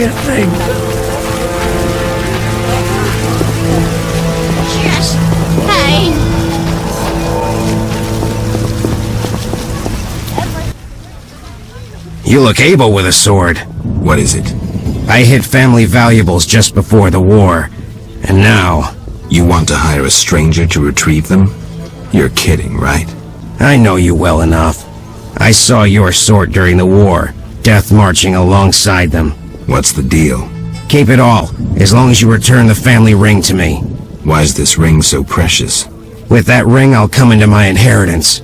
a thing. Just pain. You look able with a sword. What is it? I hid family valuables just before the war, and now... You want to hire a stranger to retrieve them? You're kidding, right? I know you well enough. I saw your sort during the war, death marching alongside them. What's the deal? Keep it all, as long as you return the family ring to me. Why is this ring so precious? With that ring, I'll come into my inheritance.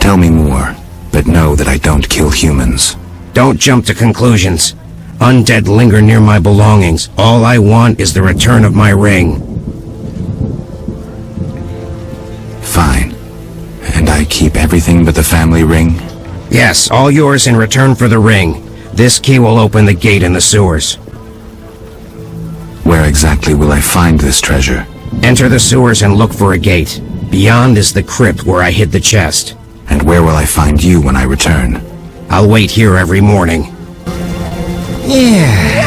Tell me more, but know that I don't kill humans. Don't jump to conclusions. Undead linger near my belongings. All I want is the return of my ring. Fine. And I keep everything but the family ring? Yes, all yours in return for the ring. This key will open the gate in the sewers. Where exactly will I find this treasure? Enter the sewers and look for a gate. Beyond is the crypt where I hid the chest. And where will I find you when I return? I'll wait here every morning. Yeah.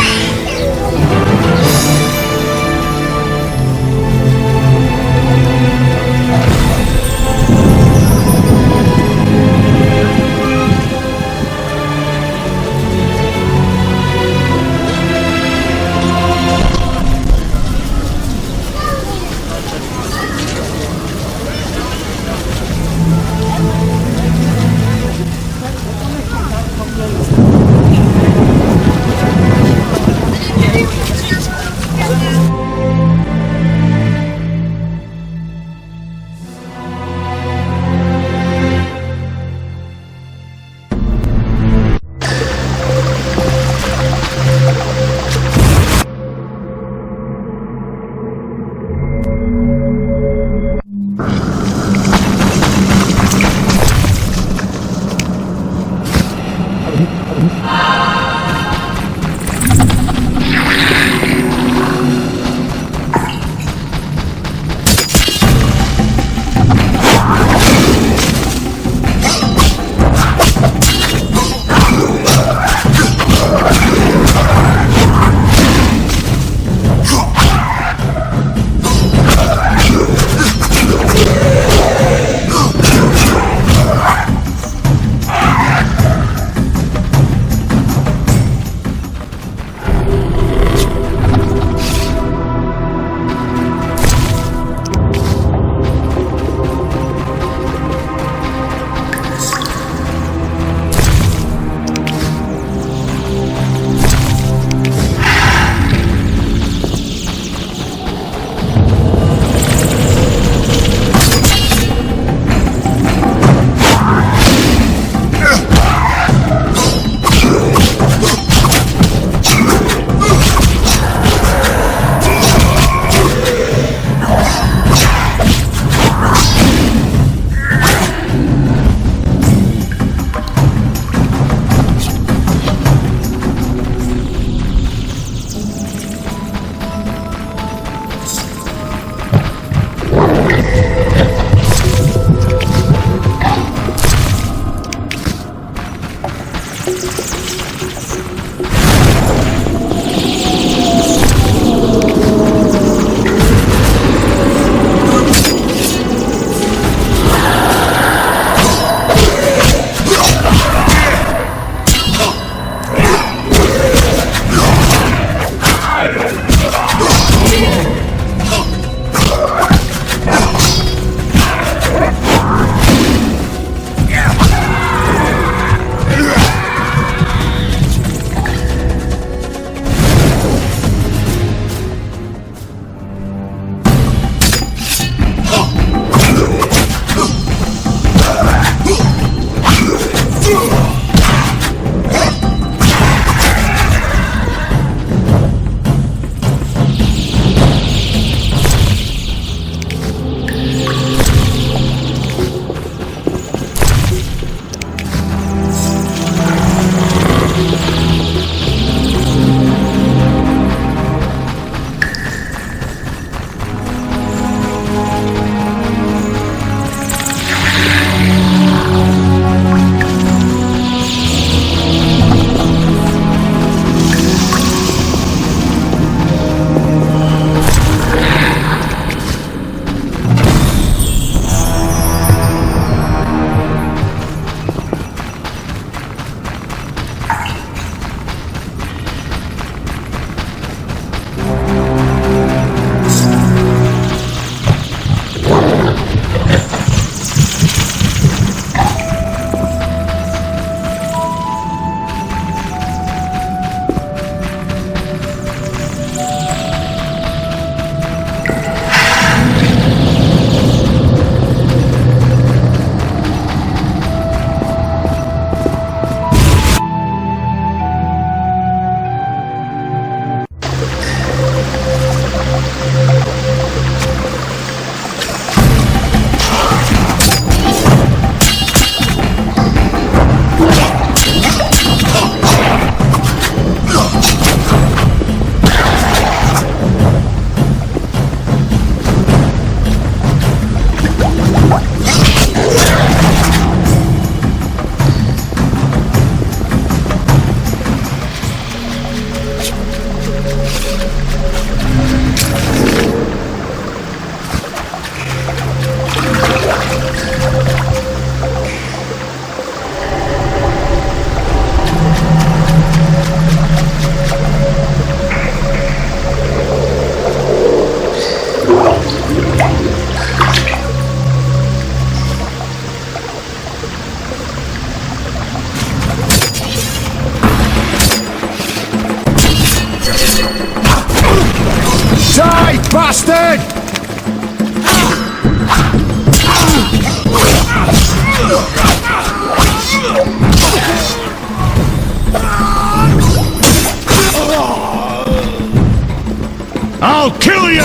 I'll kill you!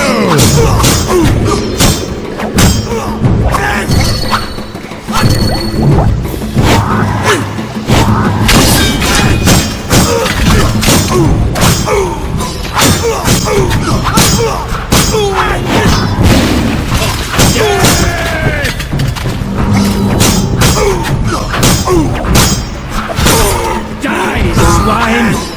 Die, swine!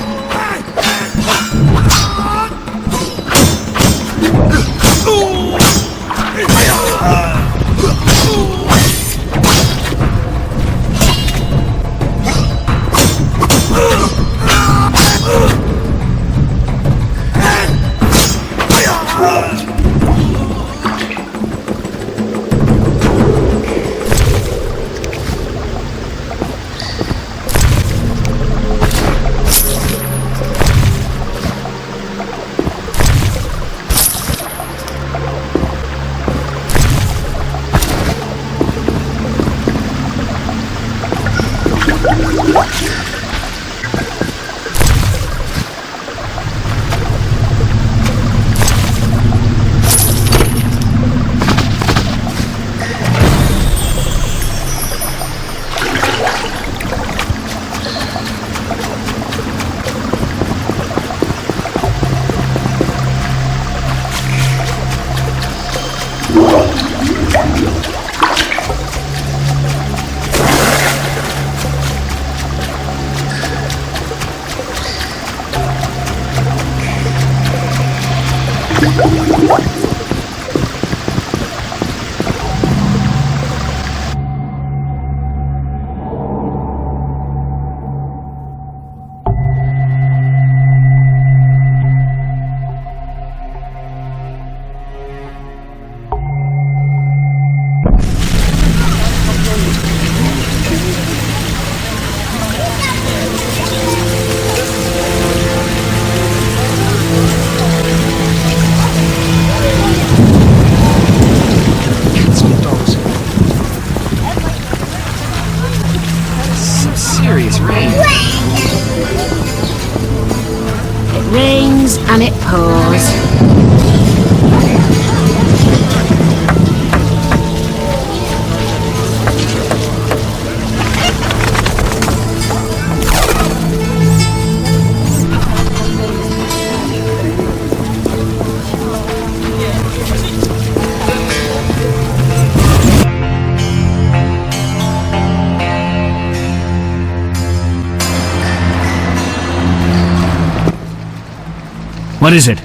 Rains and it pours. What is it?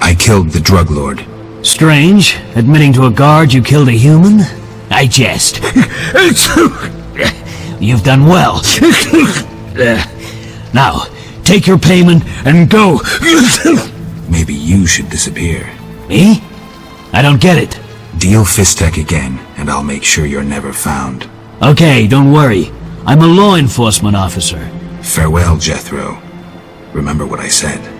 I killed the drug lord. Strange, admitting to a guard you killed a human? I jest. You've done well. Now, take your payment and go. Maybe you should disappear. Me? I don't get it. Deal Fistek again, and I'll make sure you're never found. Okay, don't worry. I'm a law enforcement officer. Farewell, Jethro. Remember what I said.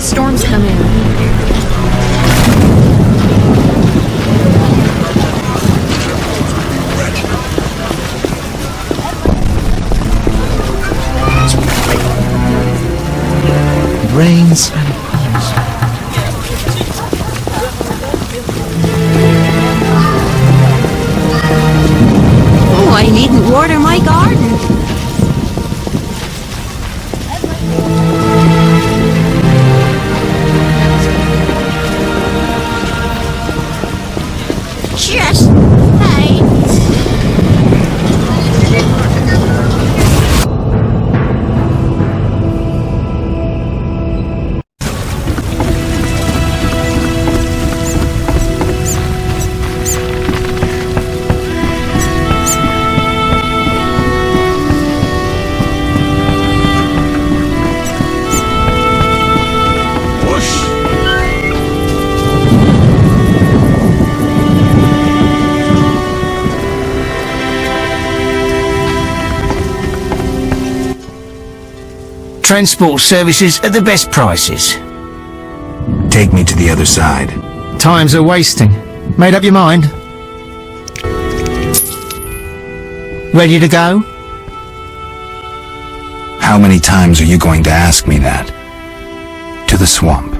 Storm's coming. It rains and it pours. Oh, I needn't water my garden. Just hey. Transport services at the best prices. Take me to the other side. Time's a wasting. Made up your mind? Ready to go? How many times are you going to ask me that? To the swamp.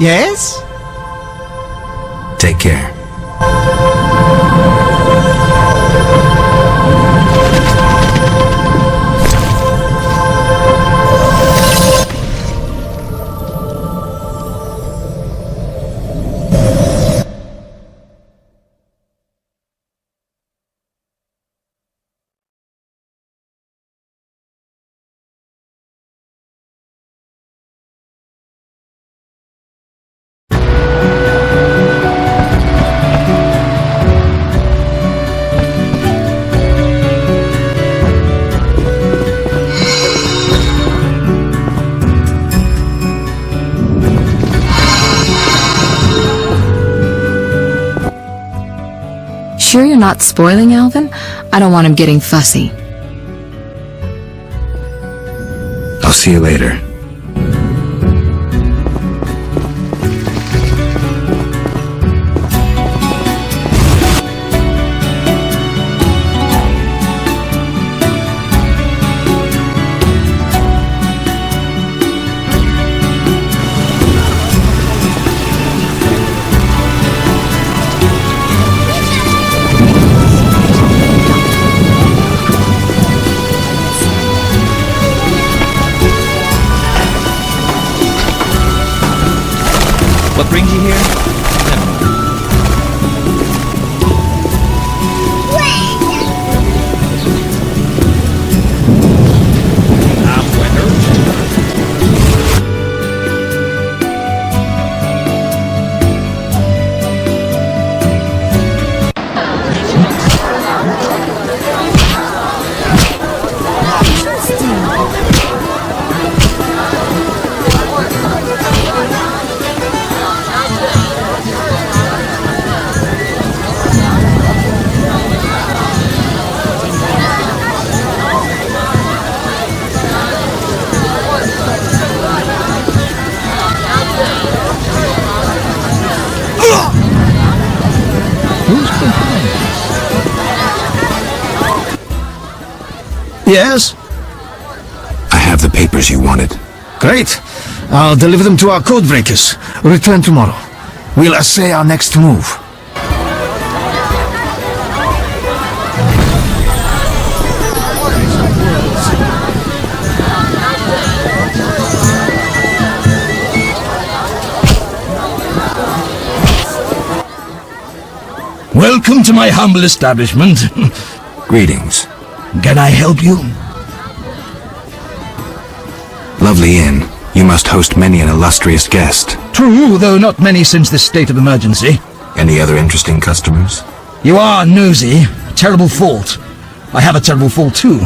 Yes? Take care. Sure you're not spoiling Alvin? I don't want him getting fussy. I'll see you later. What brings you here? Yes? I have the papers you wanted. Great. I'll deliver them to our code breakers. Return tomorrow. We'll assay our next move. Welcome to my humble establishment. Greetings. Can I help you? Lovely inn. You must host many an illustrious guest. True, though not many since this state of emergency. Any other interesting customers? You are nosy. Terrible fault. I have a terrible fault too.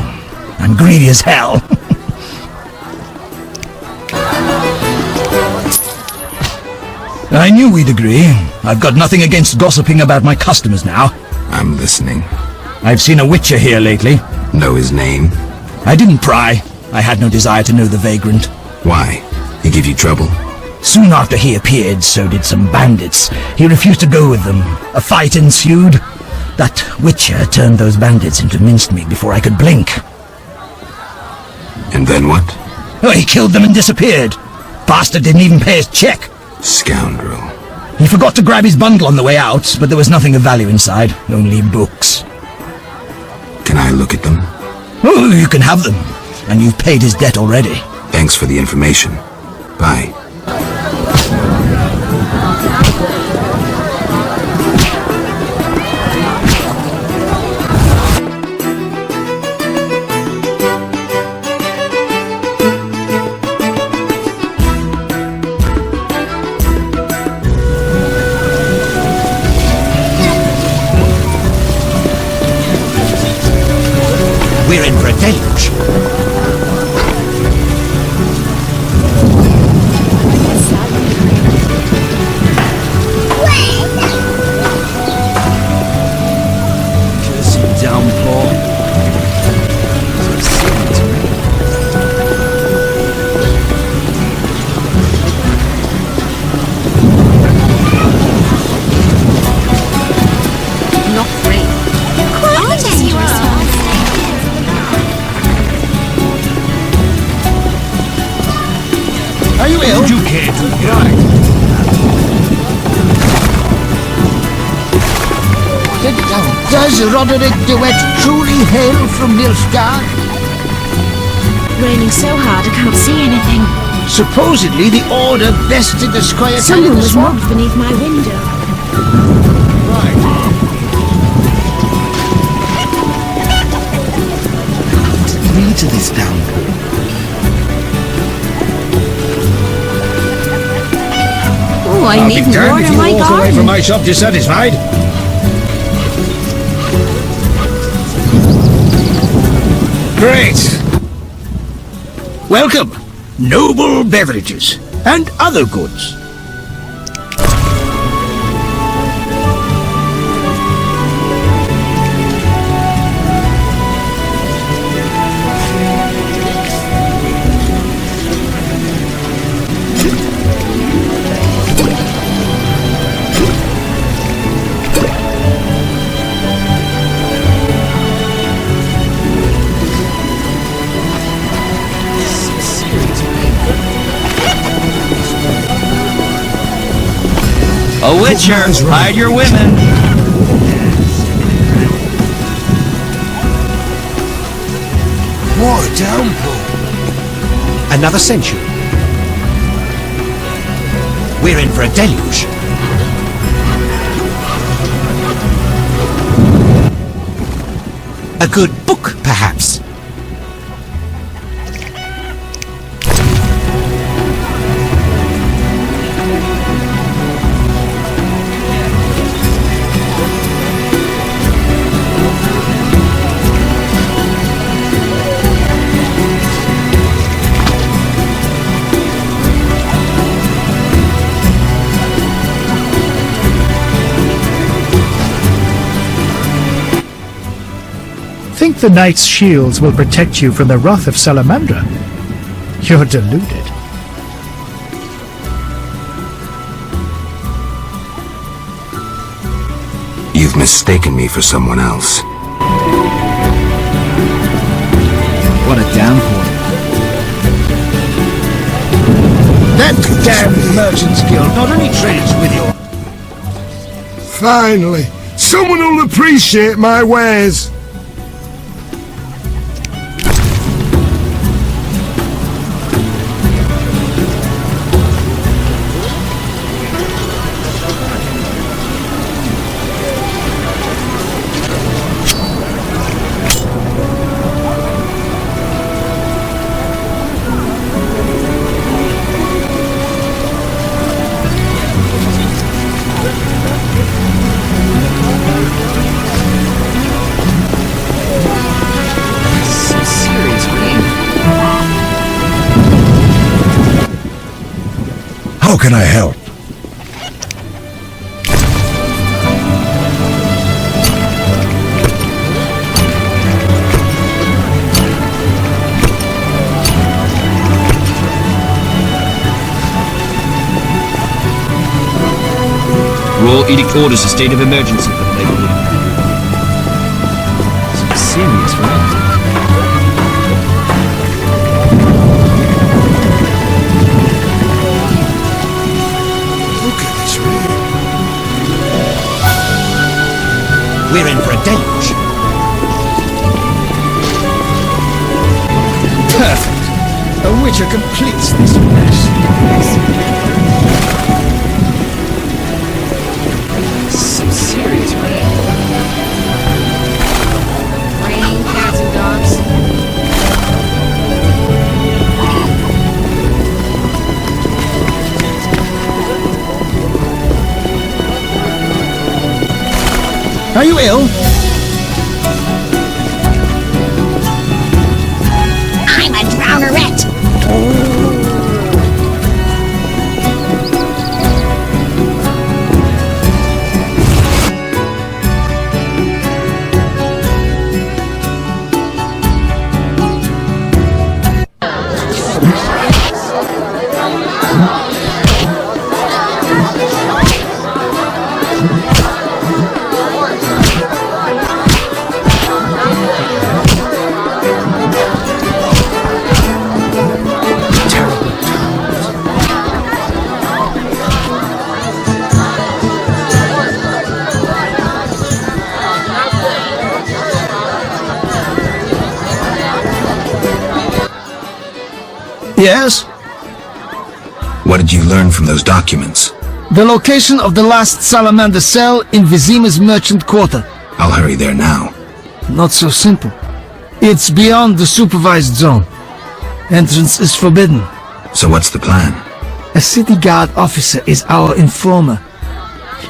I'm greedy as hell. I knew we'd agree. I've got nothing against gossiping about my customers now. I'm listening. I've seen a witcher here lately. Know his name? I didn't pry. I had no desire to know the vagrant. Why? He give you trouble? Soon after he appeared, so did some bandits. He refused to go with them. A fight ensued. That witcher turned those bandits into mincemeat before I could blink. And then what? Oh, he killed them and disappeared. Bastard didn't even pay his check. Scoundrel. He forgot to grab his bundle on the way out, but there was nothing of value inside. Only books. Can I look at them? Oh, you can have them. And you've paid his debt already. Thanks for the information. Bye. We're in for a deluge. Cursed downpour. Not great. Quite dangerous. Are you ill? Would you care to Does Roderick DeWitt truly hail from Nilfgaard? Raining so hard I can't see anything. Supposedly the Order bested the Squire Someone was mobbed beneath my window. Lead to this town. Oh, I needn't water my Walk away garden. from my shop dissatisfied. Great. Welcome, noble beverages and other goods. A witcher, hide your women. What a downpour. Another century. We're in for a deluge. A good book, perhaps. Think the knight's shields will protect you from the wrath of Salamandra? You're deluded. You've mistaken me for someone else. What a downpour. That damned Merchants Guild not only trades with your... Finally, someone will appreciate my wares. How can I help? Royal Edict orders a state of emergency for the neighborhood. Some serious rain. We're in for a deluge. Perfect. A witcher completes this mess. Some serious rain. Raining cats and dogs. Are you ill? I'm a drownerette. Yes? What did you learn from those documents? The location of the last salamander cell in Vizima's merchant quarter. I'll hurry there now. Not so simple. It's beyond the supervised zone. Entrance is forbidden. So what's the plan? A city guard officer is our informer.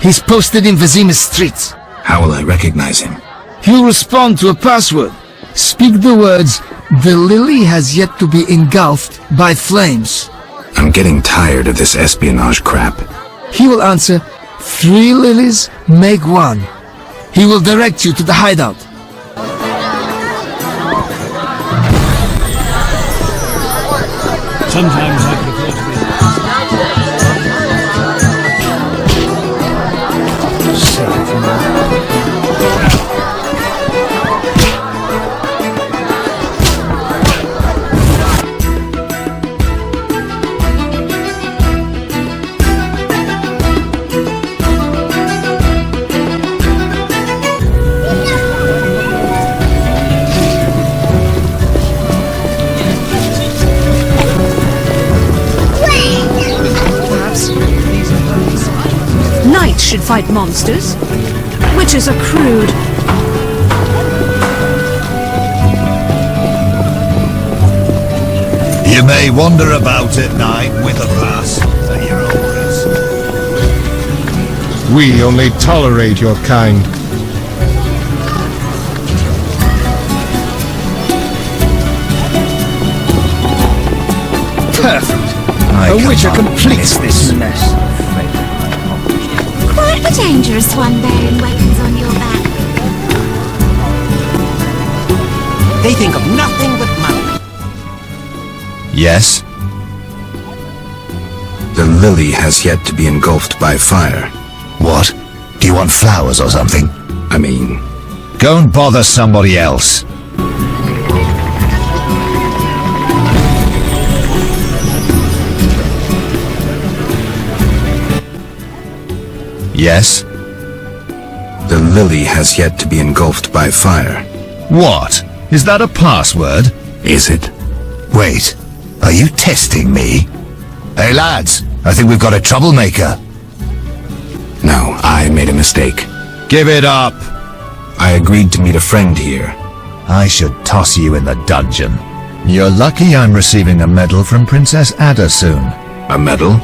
He's posted in Vizima's streets. How will I recognize him? He'll respond to a password. Speak the words, "The lily has yet to be engulfed by flames." I'm getting tired of this espionage crap. He will answer, "3 lilies make 1." He will direct you to the hideout. Sometimes I prefer to be... Knights should fight monsters. Witches are crude. You may wander about at night with a pass at your own risk. We only tolerate your kind. Perfect. I A witcher cannot completes miss this mess. Quite a dangerous one bearing weapons on your back. They think of nothing but money. Yes? The lily has yet to be engulfed by fire. What? Do you want flowers or something? I mean... Go and bother somebody else. Yes? The lily has yet to be engulfed by fire. What? Is that a password? Is it? Wait, are you testing me? Hey lads, I think we've got a troublemaker. No, I made a mistake. Give it up! I agreed to meet a friend here. I should toss you in the dungeon. You're lucky I'm receiving a medal from Princess Ada soon. A medal?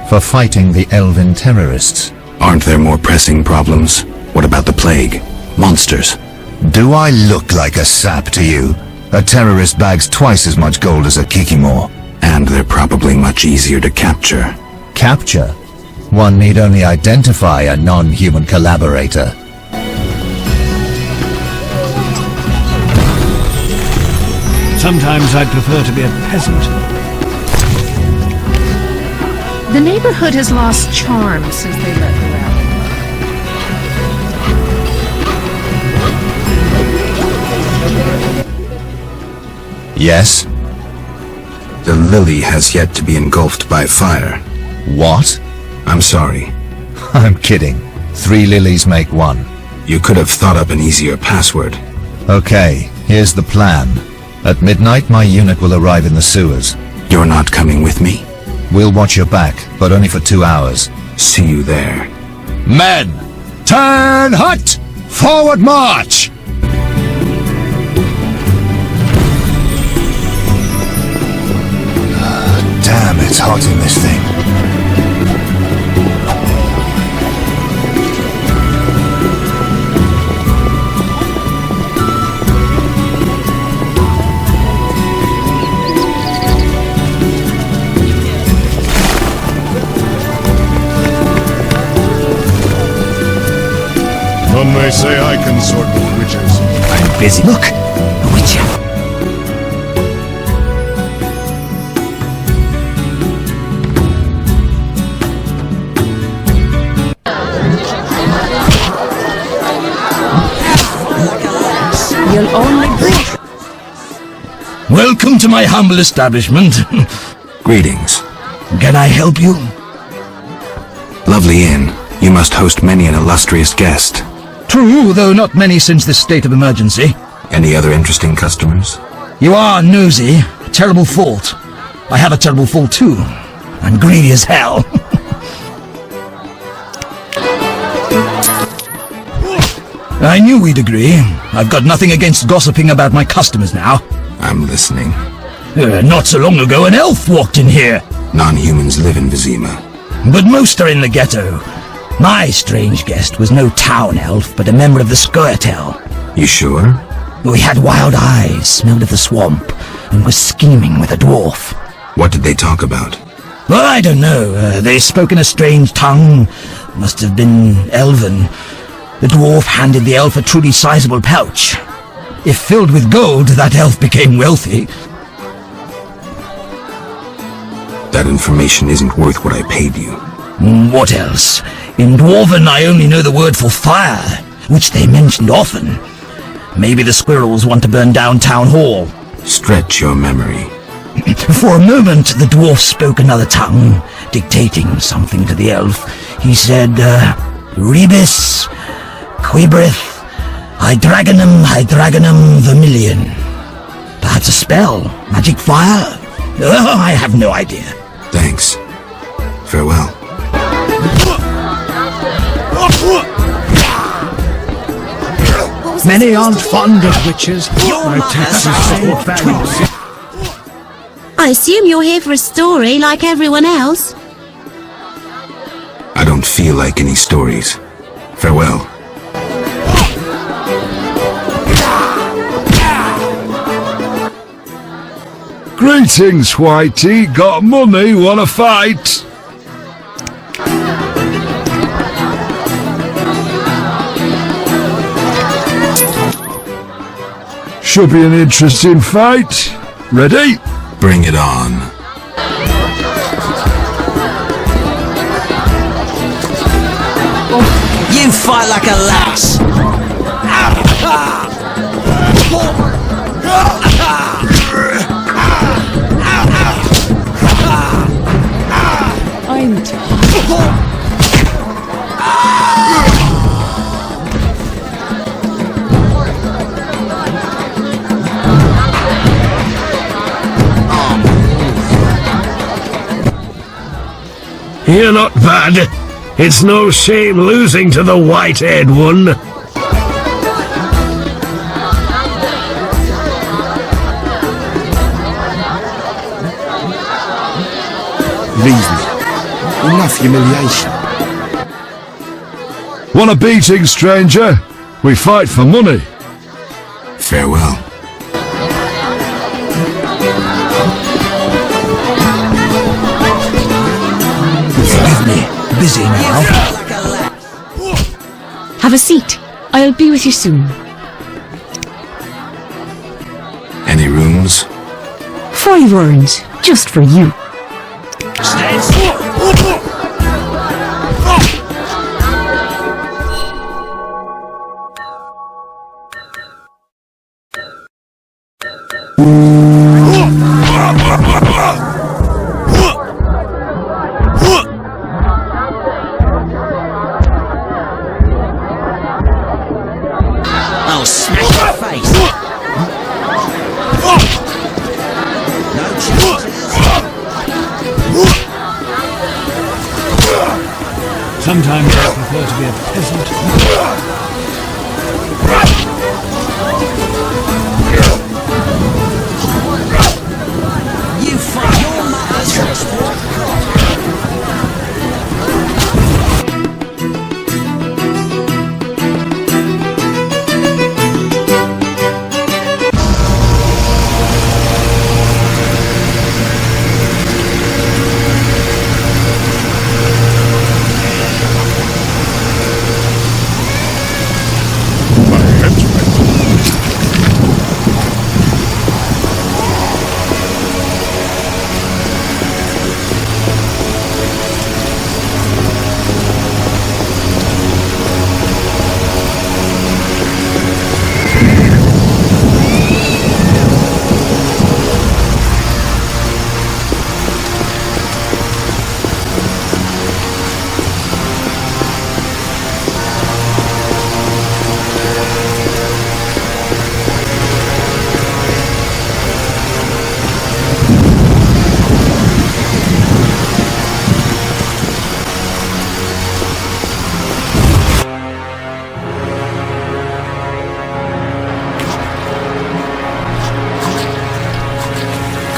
For fighting the elven terrorists. Aren't there more pressing problems? What about the plague? Monsters? Do I look like a sap to you? A terrorist bags twice as much gold as a Kikimore. And they're probably much easier to capture. Capture? One need only identify a non-human collaborator. Sometimes I prefer to be a peasant. The neighborhood has lost charm since they let her out. Yes? The lily has yet to be engulfed by fire. What? I'm sorry. I'm kidding. 3 lilies make 1. You could have thought up an easier password. Okay, here's the plan. At midnight, my unit will arrive in the sewers. You're not coming with me? We'll watch your back, but only for 2 hours. See you there. Men! Turn hut! Forward march! Damn, it's hot in this thing. None may say I consort with witches. I'm busy. Look! A witcher! You'll only breathe. Welcome to my humble establishment. Greetings. Can I help you? Lovely inn. You must host many an illustrious guest. True, though not many since this state of emergency. Any other interesting customers? You are nosy. Terrible fault. I have a terrible fall too. I'm greedy as hell. I knew we'd agree. I've got nothing against gossiping about my customers now. I'm listening. Not so long ago, an elf walked in here. Non-humans live in Vizima. But most are in the ghetto. My strange guest was no town elf, but a member of the Scoia'tael. You sure? He had wild eyes, smelled of the swamp, and was scheming with a dwarf. What did they talk about? Well, I don't know. They spoke in a strange tongue. Must have been Elven. The dwarf handed the elf a truly sizable pouch. If filled with gold, that elf became wealthy. That information isn't worth what I paid you. What else? In Dwarven, I only know the word for fire, which they mentioned often. Maybe the squirrels want to burn down Town Hall. Stretch your memory. For a moment, the dwarf spoke another tongue, dictating something to the elf. He said, Rebus, Quibrith, Hydragonum Vermilion. Perhaps a spell? Magic fire? Oh, I have no idea. Thanks. Farewell. Many aren't fond of witches. My taxes support values. I assume you're here for a story like everyone else. I don't feel like any stories. Farewell. Greetings, Whitey. Got money, wanna fight? Should be an interesting fight. Ready? Bring it on. You fight like a lass. I'm tired. You're not bad. It's no shame losing to the white-haired one. Leave me. Enough humiliation. Want a beating, stranger? We fight for money. Farewell. Forgive me. Busy now. Have a seat. I'll be with you soon. Any rooms? 5 urns, just for you. Stand still. I'll smash your face. No chances. Sometimes I prefer to be a peasant. You fight your mother's.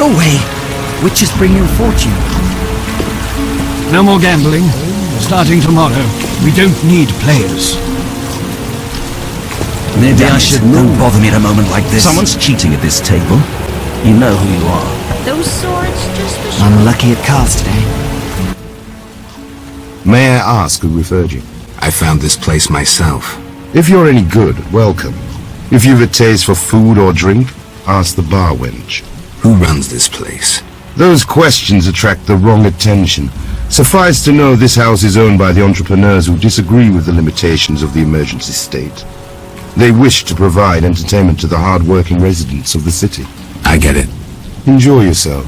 Go away. Witches bring you fortune. No more gambling. Starting tomorrow. We don't need players. Maybe I should move. Don't bother me at a moment like this. Someone's cheating at this table. You know who you are. Those swords just for show. Unlucky at cards today. May I ask who referred you? I found this place myself. If you're any good, welcome. If you've a taste for food or drink, ask the bar wench. Who runs this place? Those questions attract the wrong attention. Suffice to know this house is owned by the entrepreneurs who disagree with the limitations of the emergency state. They wish to provide entertainment to the hard-working residents of the city. I get it. Enjoy yourself.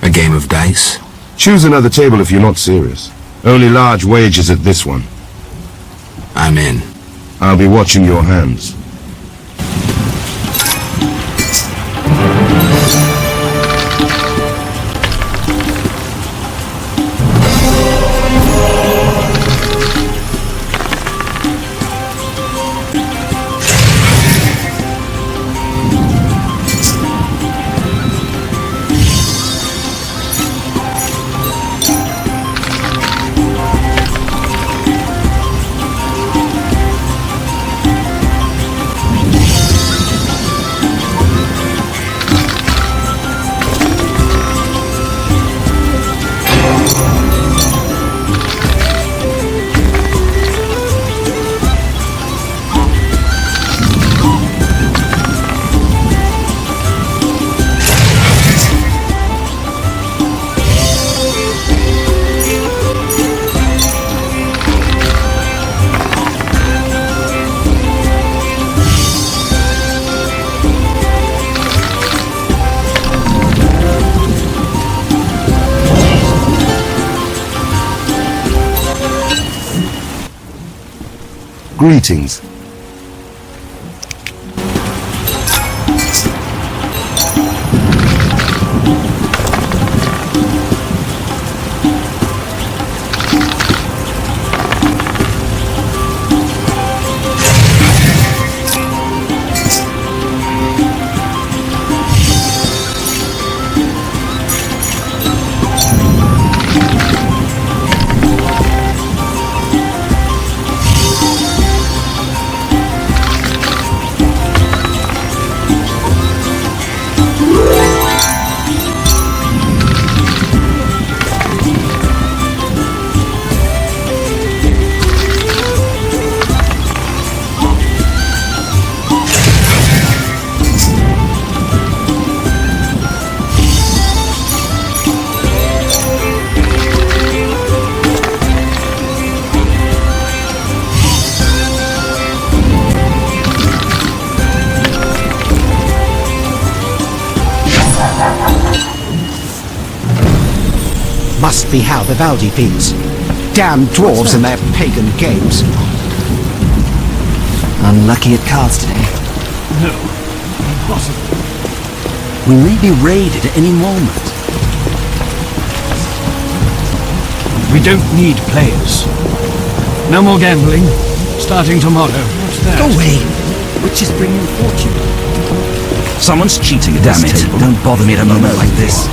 A game of dice? Choose another table if you're not serious. Only large wagers at this one. I'm in. I'll be watching your hands. Greetings. Must be how Vivaldi feels. Damn dwarves and their pagan games. Unlucky at cards today. No. Impossible. We may be raided at any moment. We don't need players. No more gambling. Starting tomorrow. What's that? Go away. Witches bring you fortune. Someone's cheating at this table. Don't bother me at a moment like this.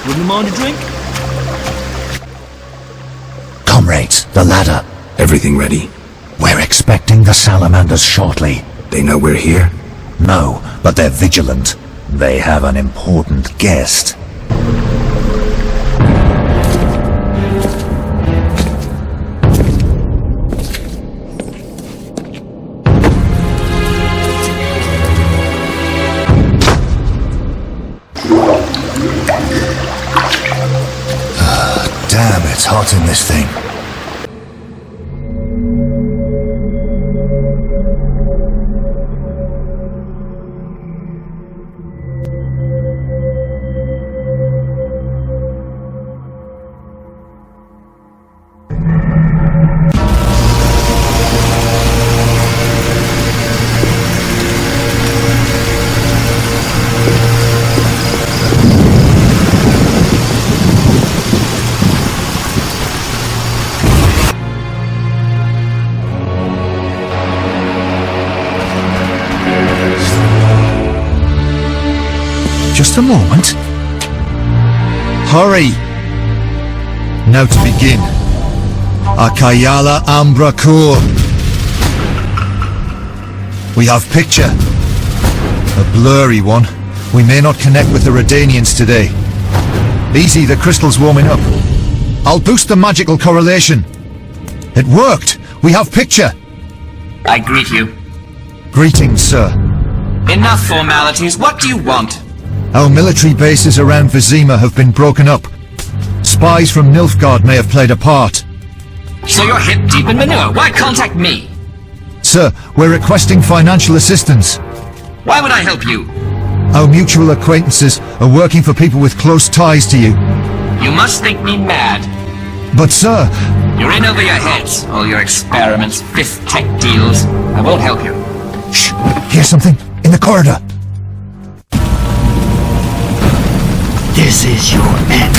Wouldn't mind a drink? Comrades, the ladder. Everything ready? We're expecting expecting the salamanders shortly. They know we're here? No, but they're vigilant. They have an important guest. Damn, it's hot in this thing. Just a moment. Hurry! Now to begin. Akayala Ambra Kur. We have picture. A blurry one. We may not connect with the Redanians today. Easy, the crystal's warming up. I'll boost the magical correlation. It worked! We have picture! I greet you. Greetings, sir. Enough formalities. What do you want? Our military bases around Vizima have been broken up. Spies from Nilfgaard may have played a part. So you're hip deep in manure. Why contact me? Sir, we're requesting financial assistance. Why would I help you? Our mutual acquaintances are working for people with close ties to you. You must think me mad. But sir... You're in over your heads. All your experiments, fifth tech deals. I won't help you. Shh! Here's something. In the corridor. This is your end.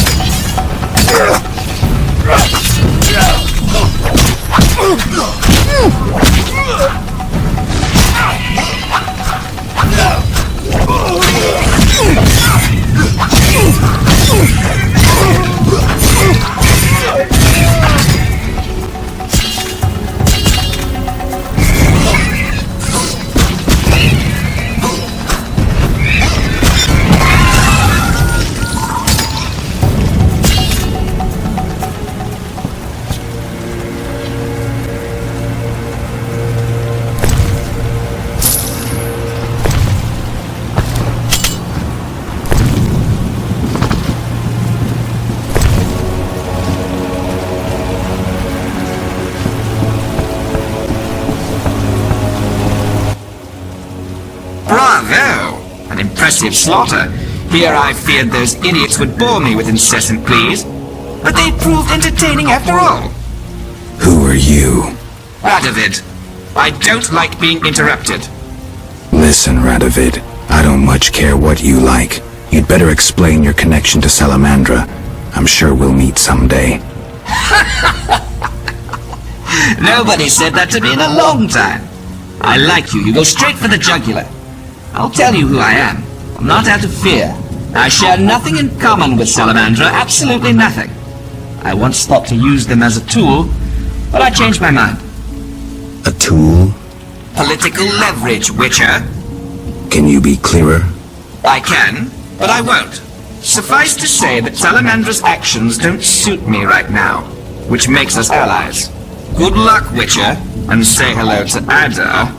Bravo! An impressive slaughter. Here I feared those idiots would bore me with incessant pleas. But they proved entertaining after all. Who are you? Radovid. I don't like being interrupted. Listen, Radovid. I don't much care what you like. You'd better explain your connection to Salamandra. I'm sure we'll meet someday. Nobody said that to me in a long time. I like you. You go straight for the jugular. I'll tell you who I am. I'm not out of fear. I share nothing in common with Salamandra, absolutely nothing. I once thought to use them as a tool, but I changed my mind. A tool? Political leverage, Witcher. Can you be clearer? I can, but I won't. Suffice to say that Salamandra's actions don't suit me right now, which makes us allies. Good luck, Witcher, and say hello to Ada.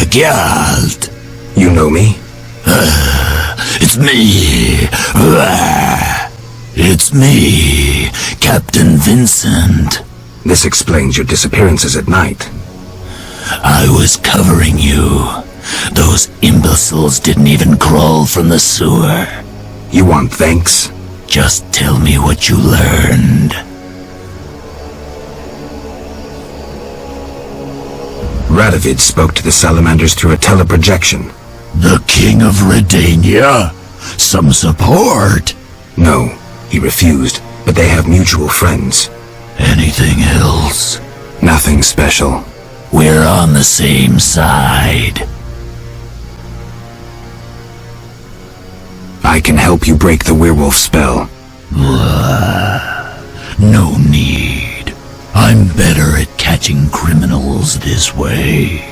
Geralt. You know me? It's me. It's me, Captain Vincent. This explains your disappearances at night. I was covering you. Those imbeciles didn't even crawl from the sewer. You want thanks? Just tell me what you learned. Radovid spoke to the salamanders through a teleprojection. The King of Redania? Some support? No, he refused, but they have mutual friends. Anything else? Nothing special. We're on the same side. I can help you break the werewolf spell. No need. I'm better at catching criminals this way.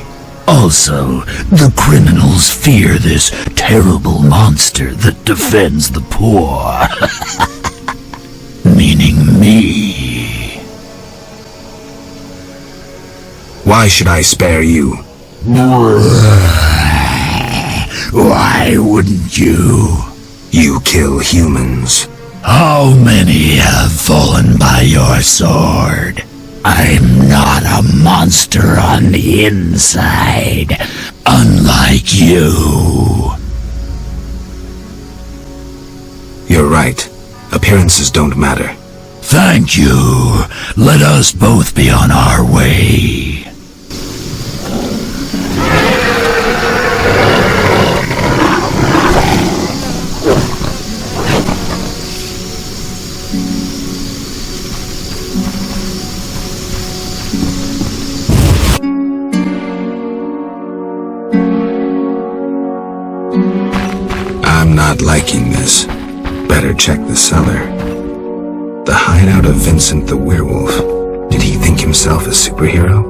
Also, the criminals fear this terrible monster that defends the poor. Meaning me. Why should I spare you? Why wouldn't you? You kill humans. How many have fallen by your sword? I'm not a monster on the inside, unlike you. You're right. Appearances don't matter. Thank you. Let us both be on our way. I'm not liking this. Better check the cellar. The hideout of Vincent the Werewolf. Did he think himself a superhero?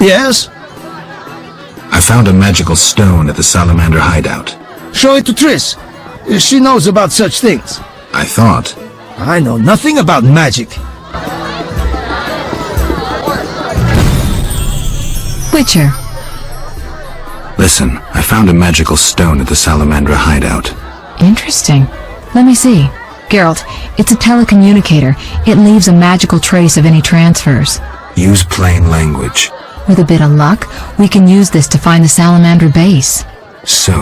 Yes? I found a magical stone at the salamander hideout. Show it to Triss. She knows about such things. I thought. I know nothing about magic. Witcher. Listen, I found a magical stone at the Salamandra hideout. Interesting. Let me see. Geralt, it's a telecommunicator. It leaves a magical trace of any transfers. Use plain language. With a bit of luck, we can use this to find the Salamander base. So...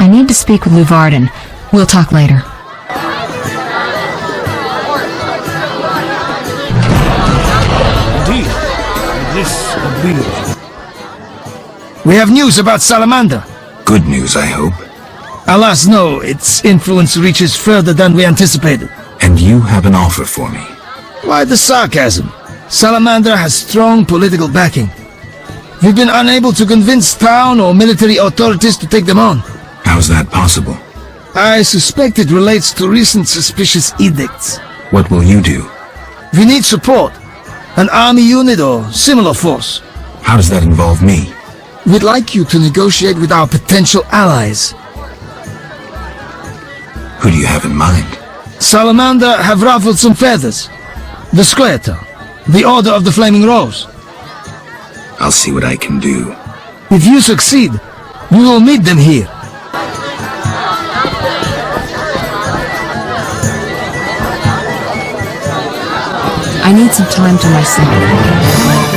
I need to speak with Luvarden. We'll talk later. Indeed. This agrees. We have news about Salamander. Good news, I hope. Alas, no. Its influence reaches further than we anticipated. And you have an offer for me. Why the sarcasm? Salamander has strong political backing. We've been unable to convince town or military authorities to take them on. How's that possible? I suspect it relates to recent suspicious edicts. What will you do? We need support. An army unit or similar force. How does that involve me? We'd like you to negotiate with our potential allies. Who do you have in mind? Salamander have ruffled some feathers. The Squareter, the Order of the Flaming Rose. I'll see what I can do. If you succeed, we will meet them here. I need some time to myself.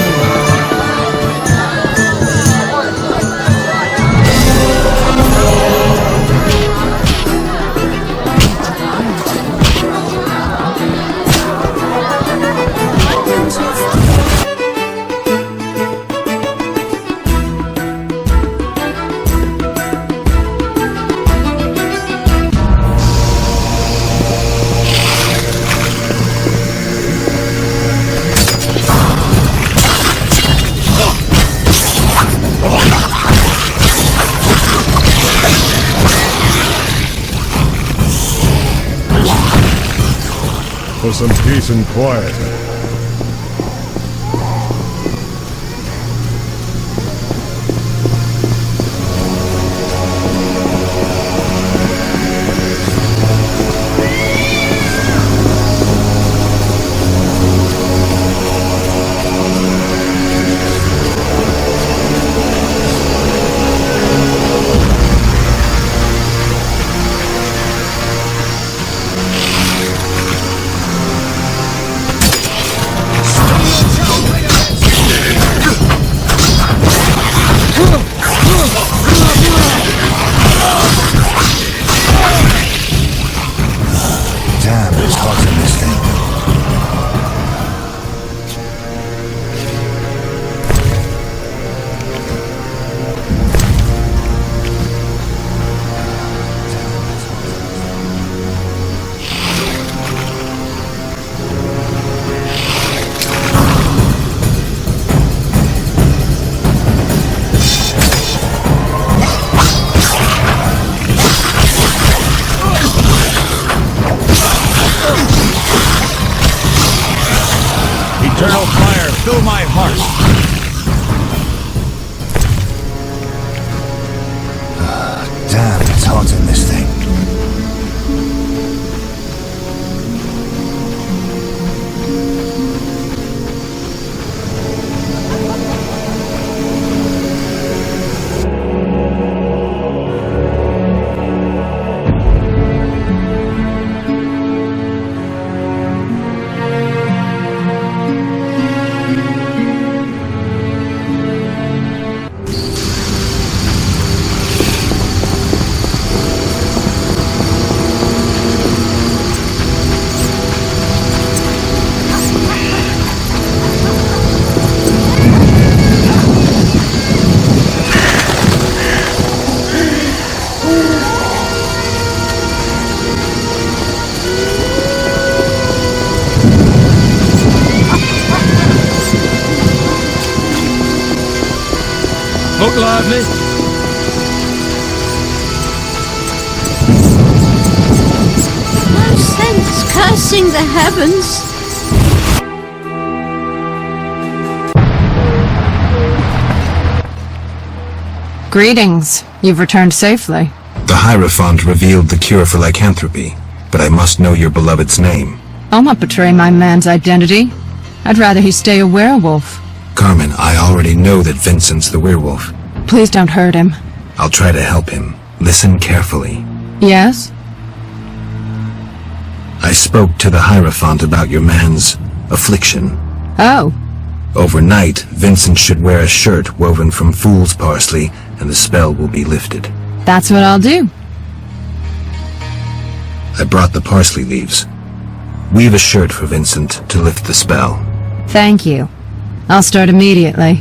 For some peace and quiet. Eternal fire, fill my heart. Damn, it's hot in this thing. Look lively. No sense cursing the heavens. Greetings. You've returned safely. The Hierophant revealed the cure for lycanthropy. but I must know your beloved's name. I'll not betray my man's identity. I'd rather he stay a werewolf. Carmen, I already know that Vincent's the werewolf. Please don't hurt him. I'll try to help him. Listen carefully. Yes? I spoke to the Hierophant about your man's affliction. Oh. Overnight, Vincent should wear a shirt woven from fool's parsley, and the spell will be lifted. That's what I'll do. I brought the parsley leaves. Weave a shirt for Vincent to lift the spell. Thank you. I'll start immediately.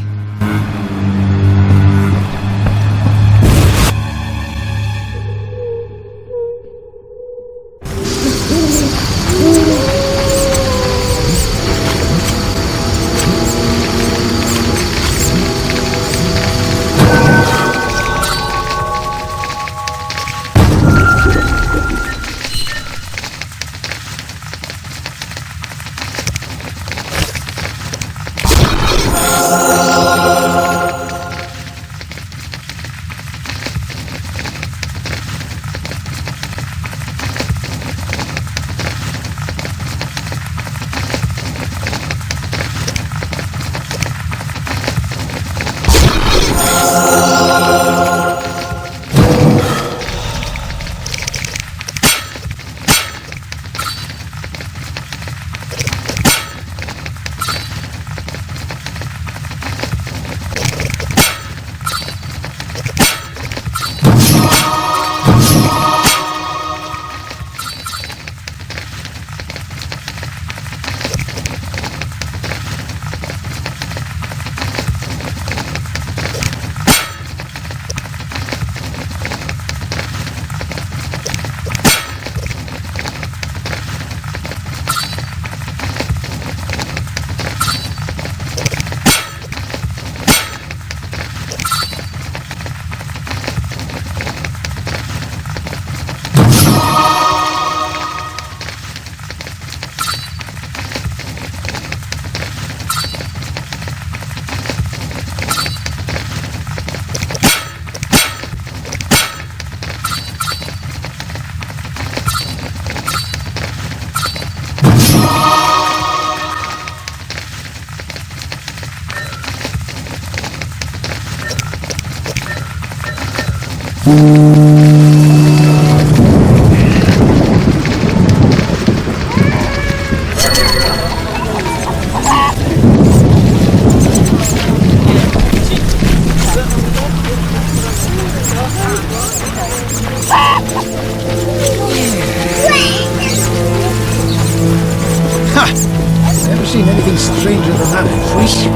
Never seen anything stranger than that, priest.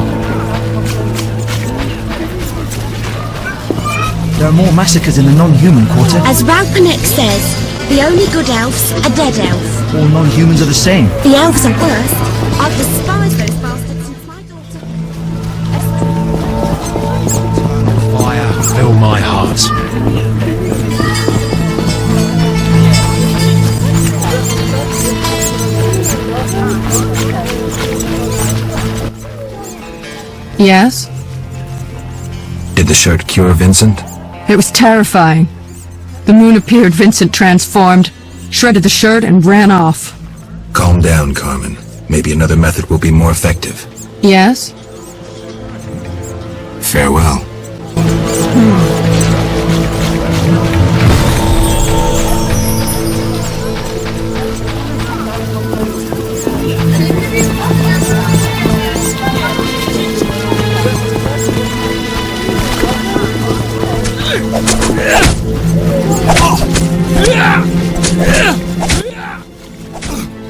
There are more massacres in the non-human quarter. As Ralpanek says, the only good elves are dead elves. All non-humans are the same. The elves are worse. I've despised those bastards since my daughter... Fire, fill my heart. Yes? Did the shirt cure Vincent? It was terrifying. The moon appeared, Vincent transformed, shredded the shirt, and ran off. Calm down, Carmen. Maybe another method will be more effective. Yes? Farewell.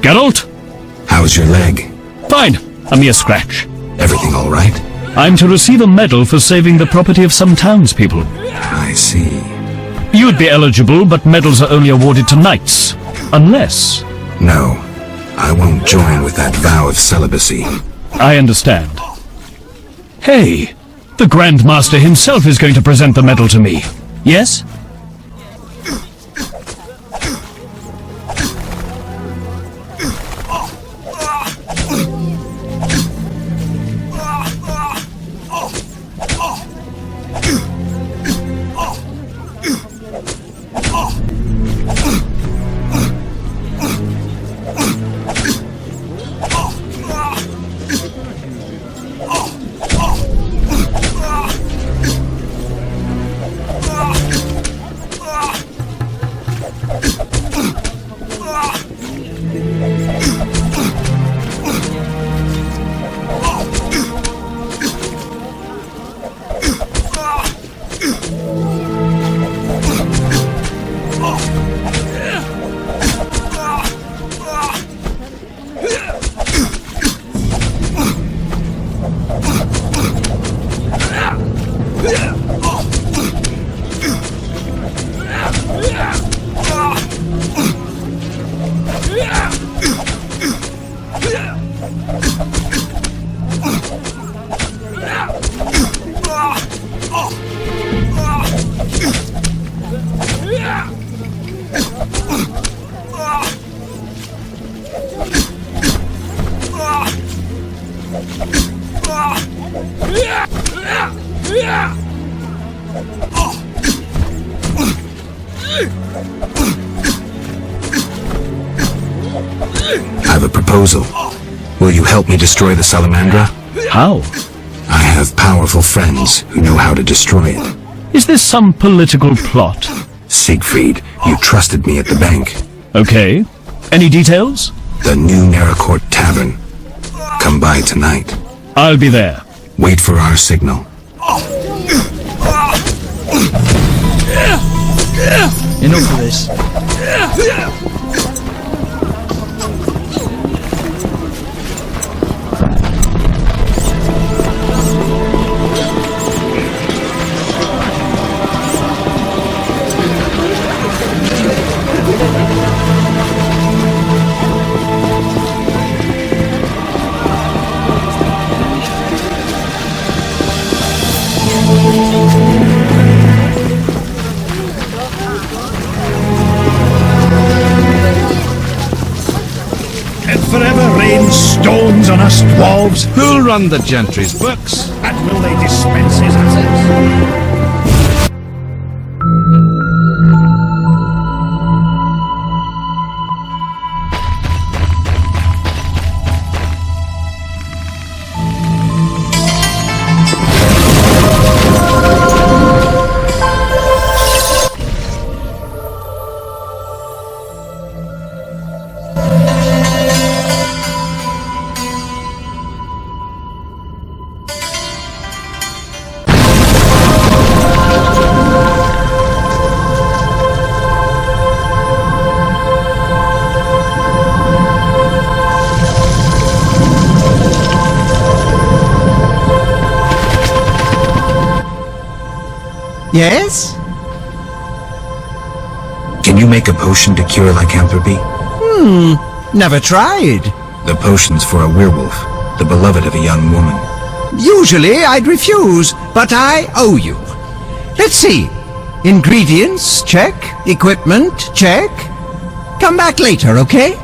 Geralt? How's your leg? Fine. A mere scratch. Everything all right? I'm to receive a medal for saving the property of some townspeople. I see. You'd be eligible, but medals are only awarded to knights. Unless... No. I won't join with that vow of celibacy. I understand. Hey, the Grand Master himself is going to present the medal to me. Yes? I have a proposal. Will you help me destroy the Salamandra? How? I have powerful friends who know how to destroy it. Is this some political plot? Siegfried, you trusted me at the bank. Okay. Any details? The new Naracourt Tavern. Come by tonight. I'll be there. Wait for our signal. Enough of this. And forever rain stones on us dwarves? Who'll run the gentry's books? And will they dispense his assets? Yes? Can you make a potion to cure lycanthropy? Never tried. The potion's for a werewolf, the beloved of a young woman. Usually I'd refuse, but I owe you. Let's see. Ingredients, check. Equipment, check. Come back later, okay?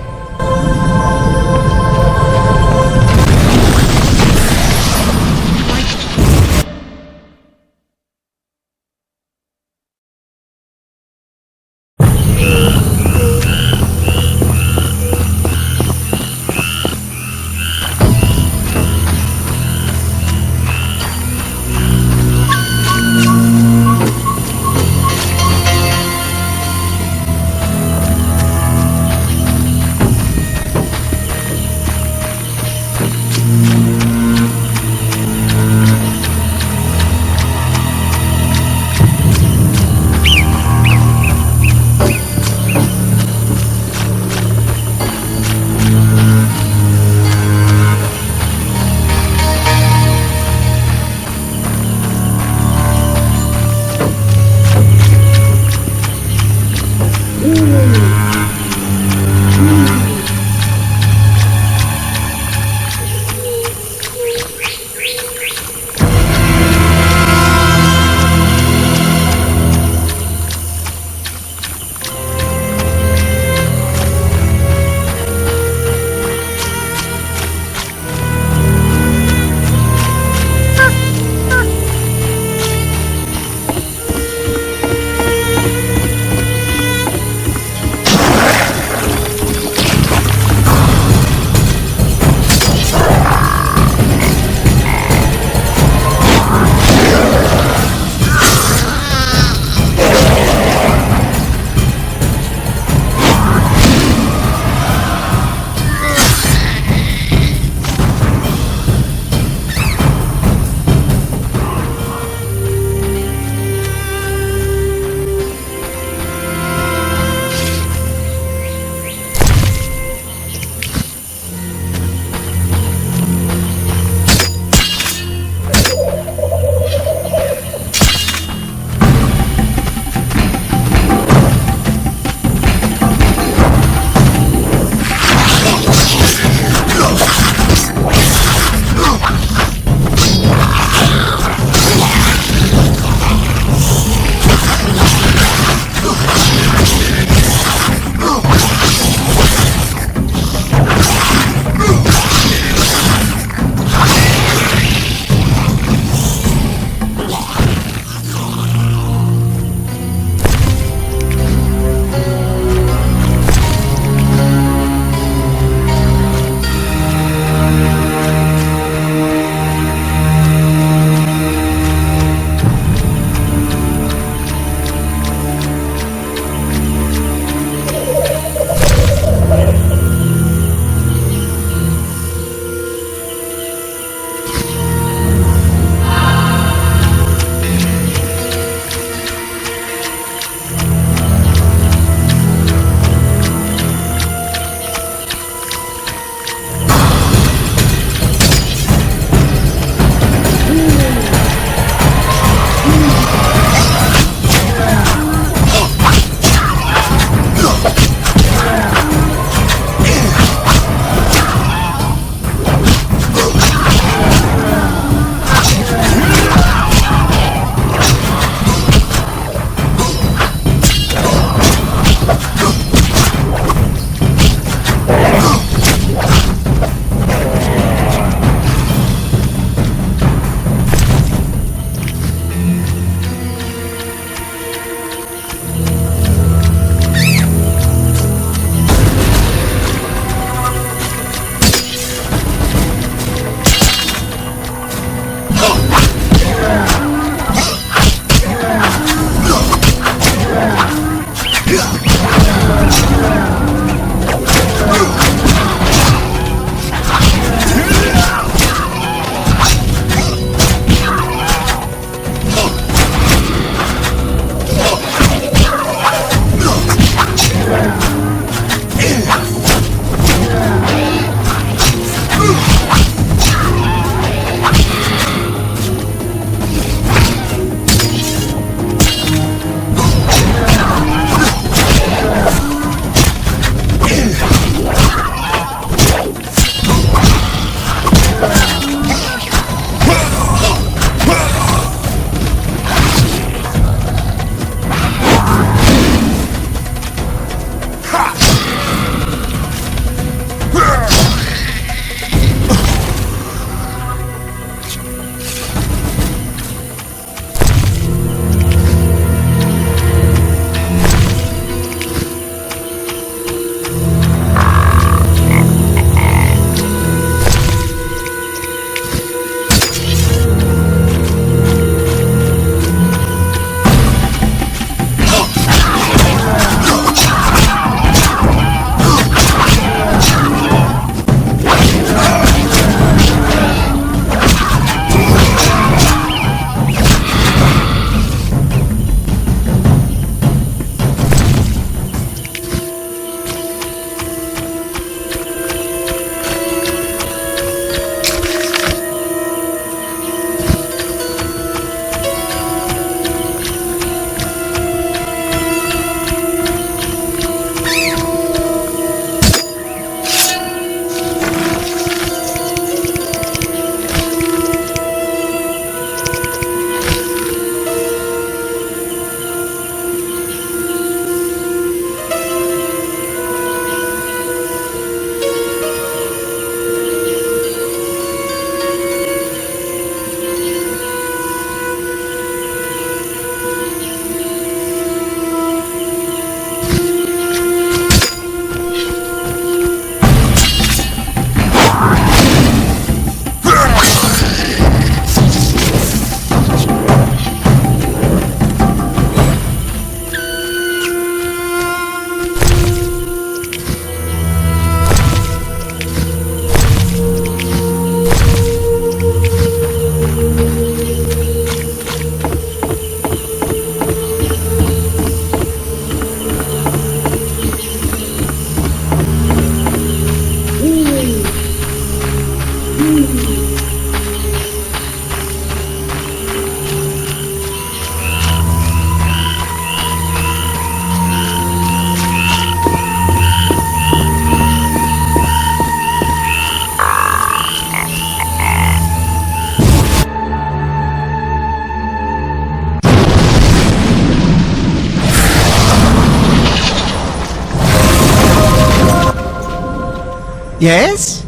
Yes?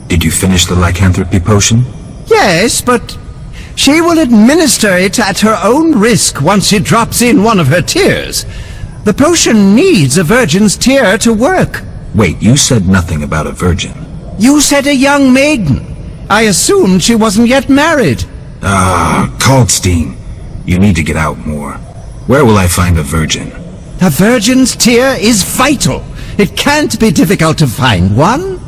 Did you finish the lycanthropy potion? Yes, but she will administer it at her own risk once she drops in one of her tears. The potion needs a virgin's tear to work. Wait, you said nothing about a virgin. You said a young maiden. I assumed she wasn't yet married. Kalkstein. You need to get out more. Where will I find a virgin? A virgin's tear is vital. It can't be difficult to find one.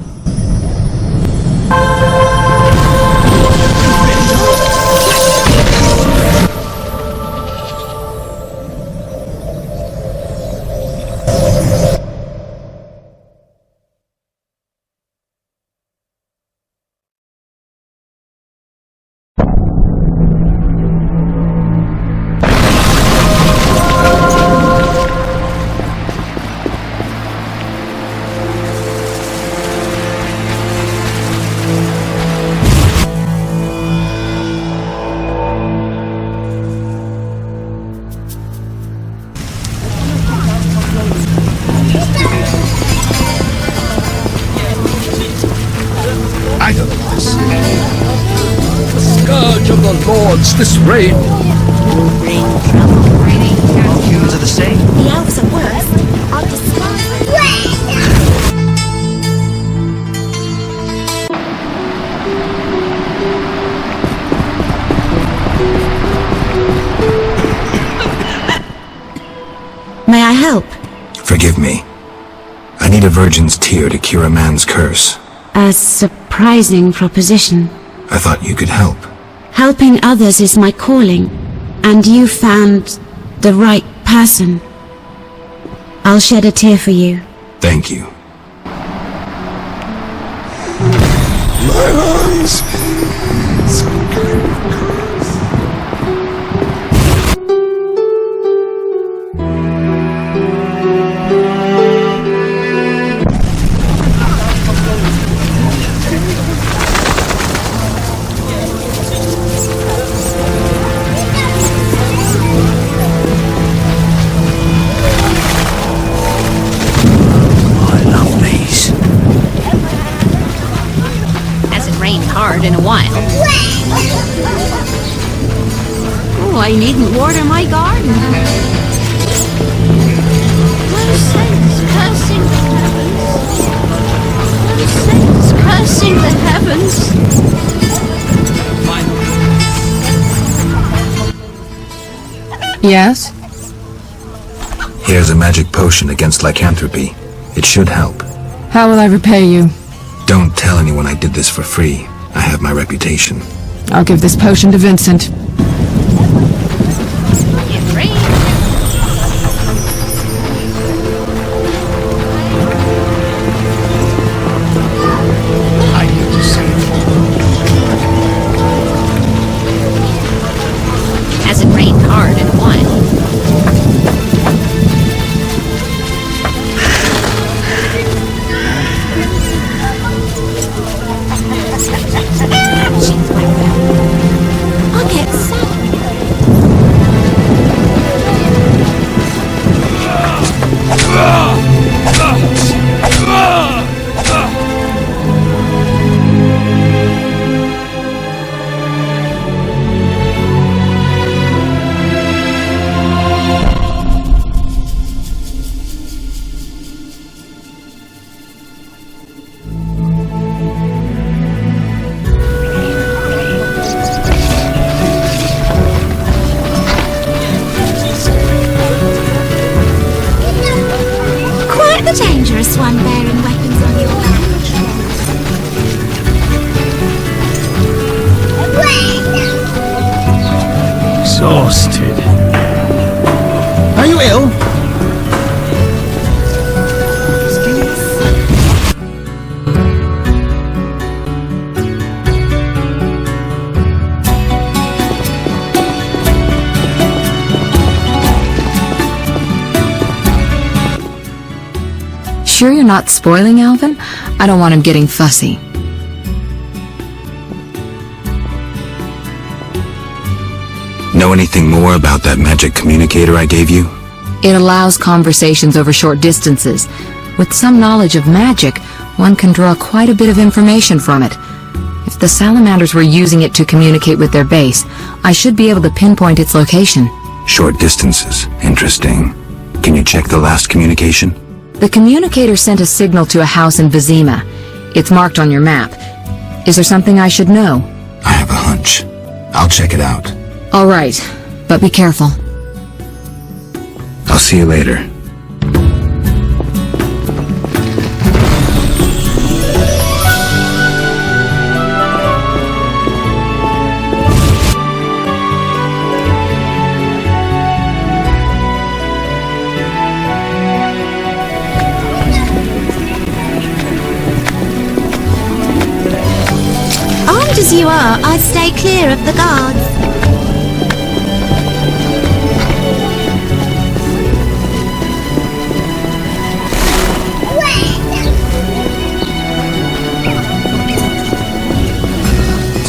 Lords, this rain. Humans are the same. The elves are worse. I'll May I help? Forgive me. I need a virgin's tear to cure a man's curse. A surprising proposition. I thought you could help. Helping others is my calling, and you found the right person. I'll shed a tear for you. Thank you. My eyes! Hard in a while. Oh, I needn't water my garden. Cursing the heavens. Cursing the heavens. Yes? Here's a magic potion against lycanthropy. It should help. How will I repay you? Don't tell anyone I did this for free. I have my reputation. I'll give this potion to Vincent. I need to see it. Hasn't rained hard in a while. I'll get some. The dangerous one bearing weapons on your back. Exhausted. Are you ill? Sure you're not spoiling Alvin? I don't want him getting fussy. Know anything more about that magic communicator I gave you? It allows conversations over short distances. With some knowledge of magic, one can draw quite a bit of information from it. If the salamanders were using it to communicate with their base, I should be able to pinpoint its location. Short distances. Interesting. Can you check the last communication? The communicator sent a signal to a house in Vizima. It's marked on your map. Is there something I should know? I have a hunch. I'll check it out. All right, but be careful. I'll see you later. Armed as you are, I'd stay clear of the guards.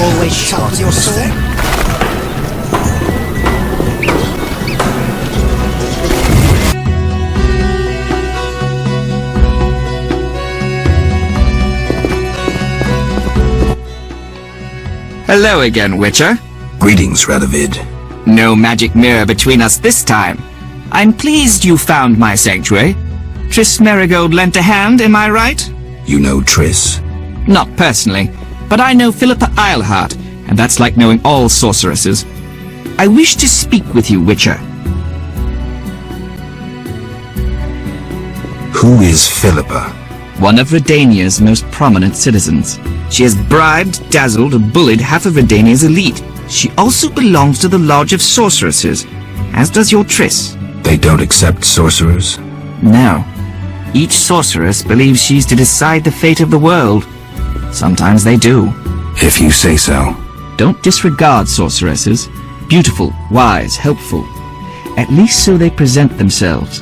Always sharpen your sword. Hello again, Witcher. Greetings, Radovid. No magic mirror between us this time. I'm pleased you found my sanctuary. Triss Merigold lent a hand, am I right? You know Triss? Not personally, but I know Philippa Eilhart, and that's like knowing all sorceresses. I wish to speak with you, Witcher. Who is Philippa? One of Redania's most prominent citizens. She has bribed, dazzled, or bullied half of Redania's elite. She also belongs to the Lodge of Sorceresses, as does your Triss. They don't accept sorcerers? No. Each sorceress believes she's to decide the fate of the world. Sometimes they do. If you say so. Don't disregard sorceresses. Beautiful, wise, helpful. At least so they present themselves.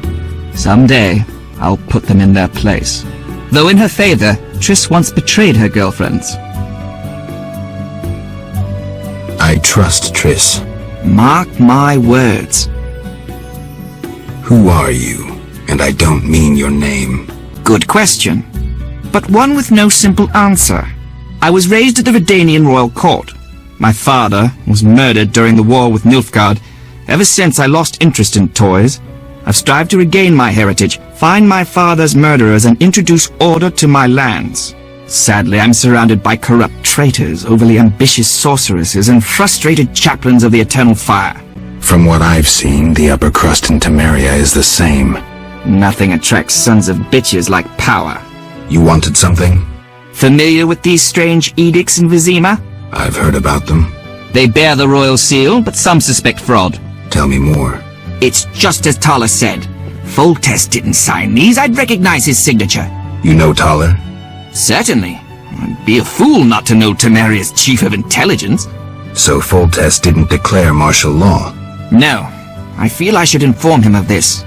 Someday, I'll put them in their place. Though in her favor, Triss once betrayed her girlfriends. I trust Triss. Mark my words. Who are you? And I don't mean your name. Good question, but one with no simple answer. I was raised at the Redanian royal court. My father was murdered during the war with Nilfgaard. Ever since I lost interest in toys, I've strived to regain my heritage, find my father's murderers, and introduce order to my lands. Sadly, I'm surrounded by corrupt traitors, overly ambitious sorceresses, and frustrated chaplains of the Eternal Fire. From what I've seen, the upper crust in Temeria is the same. Nothing attracts sons of bitches like power. You wanted something? Familiar with these strange edicts in Vizima? I've heard about them. They bear the royal seal, but some suspect fraud. Tell me more. It's just as Thaler said. Foltest didn't sign these. I'd recognize his signature. You know Thaler? Certainly. I'd be a fool not to know Temeria's chief of intelligence. So Foltest didn't declare martial law? No. I feel I should inform him of this.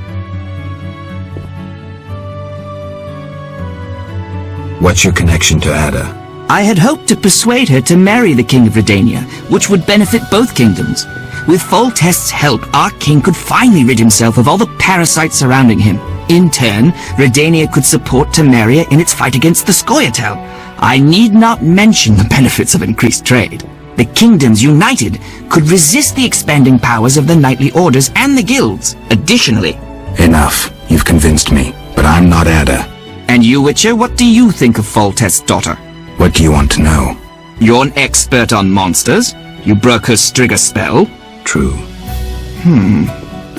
What's your connection to Ada? I had hoped to persuade her to marry the King of Redania, which would benefit both kingdoms. With Foltest's help, our king could finally rid himself of all the parasites surrounding him. In turn, Redania could support Temeria in its fight against the Scoia'tael. I need not mention the benefits of increased trade. The kingdoms united could resist the expanding powers of the knightly orders and the guilds. Additionally... Enough. You've convinced me. But I'm not Ada. And you, Witcher, what do you think of Foltest's daughter? What do you want to know? You're an expert on monsters. You broke her Strigger spell. True.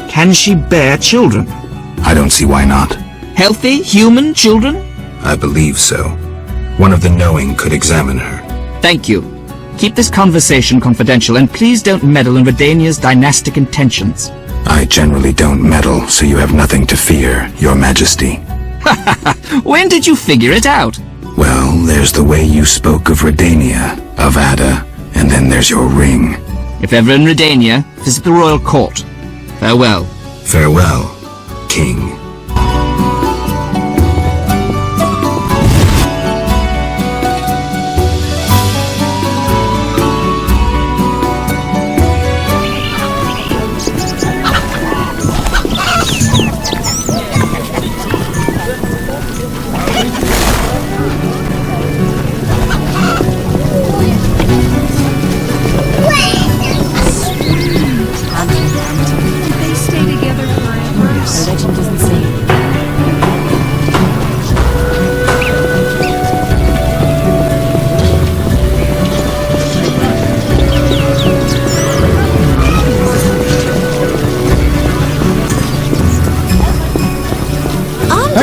Can she bear children? I don't see why not. Healthy, human children? I believe so. One of the knowing could examine her. Thank you. Keep this conversation confidential, and please don't meddle in Redania's dynastic intentions. I generally don't meddle, so you have nothing to fear, Your Majesty. When did you figure it out? Well, there's the way you spoke of Redania, of Ada, and then there's your ring. If ever in Redania, visit the royal court. Farewell. Farewell, King.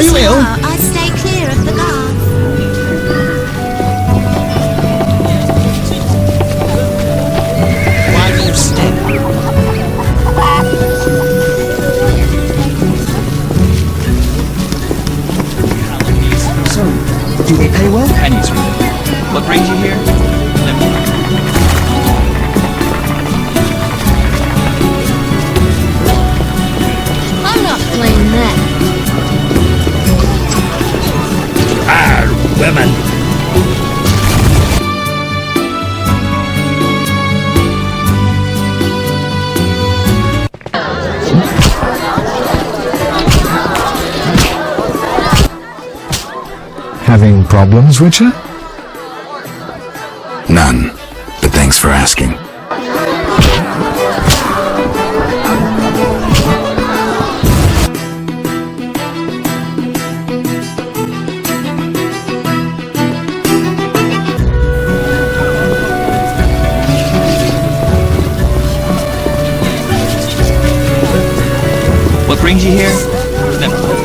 Are you ill? I stay clear of the guards. Why do you stay? So, do they pay well? Pennies for it. What brings you here? I'm not playing that. Women. Having problems, Witcher? None, but thanks for asking. What brings you here? Never mind.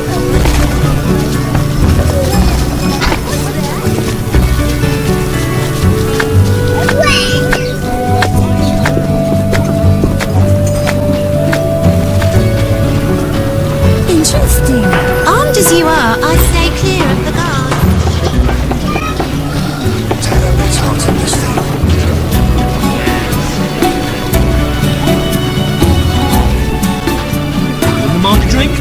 Interesting. Armed as you are, I stay clear of the guards. It's hot in this thing. Wouldn't mind a drink?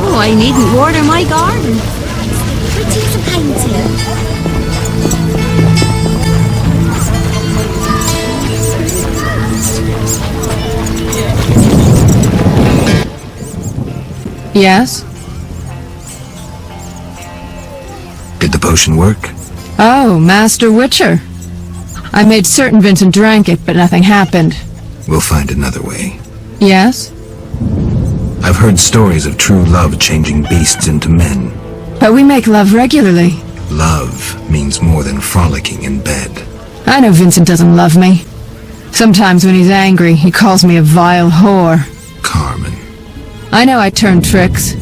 Oh, I needn't water my garden. Pretty as a painting. Yes? Did the potion work? Oh, Master Witcher. I made certain Vincent drank it, but nothing happened. We'll find another way. Yes? I've heard stories of true love changing beasts into men. But we make love regularly. Love means more than frolicking in bed. I know Vincent doesn't love me. Sometimes when he's angry, he calls me a vile whore. Carmen. I know I turn tricks,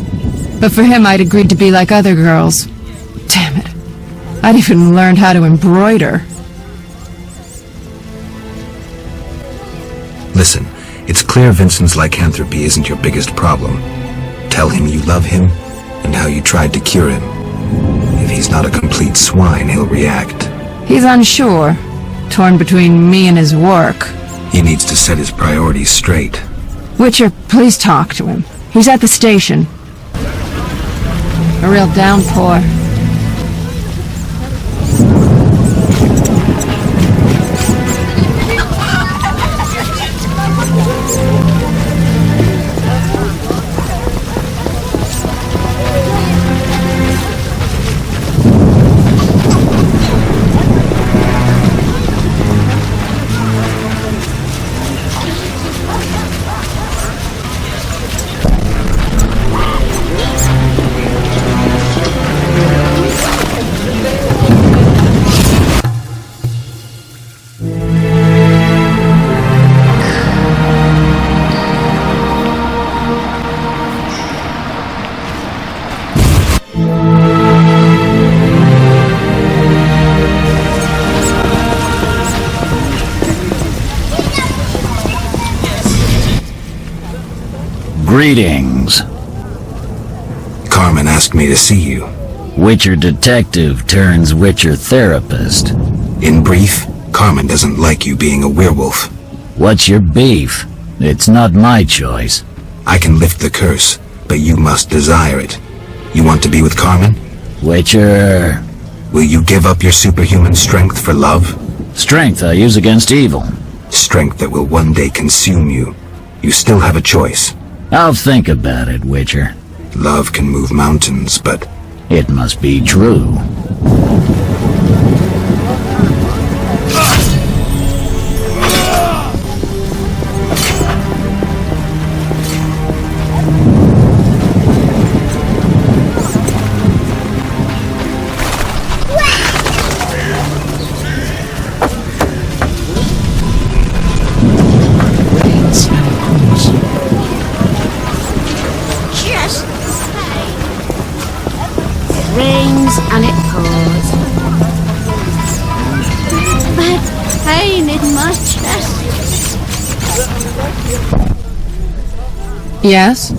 but for him I'd agreed to be like other girls. Damn it. I'd even learned how to embroider. Listen, it's clear Vincent's lycanthropy isn't your biggest problem. Tell him you love him, and how you tried to cure him. If he's not a complete swine, he'll react. He's unsure, torn between me and his work. He needs to set his priorities straight. Witcher, please talk to him. He's at the station. A real downpour. Greetings. Carmen asked me to see you. Witcher detective turns Witcher therapist. In brief, Carmen doesn't like you being a werewolf. What's your beef? It's not my choice. I can lift the curse, but you must desire it. You want to be with Carmen? Witcher. Will you give up your superhuman strength for love? Strength I use against evil. Strength that will one day consume you. You still have a choice. I'll think about it, Witcher. Love can move mountains, but... It must be true. Rains and it pours. Bad pain in my chest. Yes?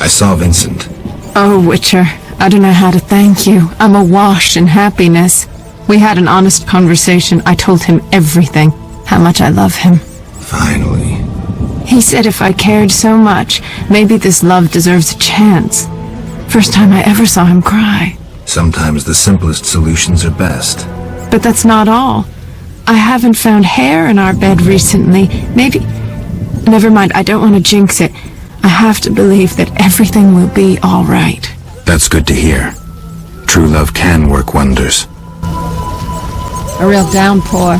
I saw Vincent. Oh, Witcher, I don't know how to thank you. I'm awash in happiness. We had an honest conversation. I told him everything, how much I love him. Finally. He said if I cared so much, maybe this love deserves a chance. First time I ever saw him cry. Sometimes the simplest solutions are best. But that's not all. I haven't found hair in our bed recently. Maybe... Never mind, I don't want to jinx it. I have to believe that everything will be all right. That's good to hear. True love can work wonders. A real downpour.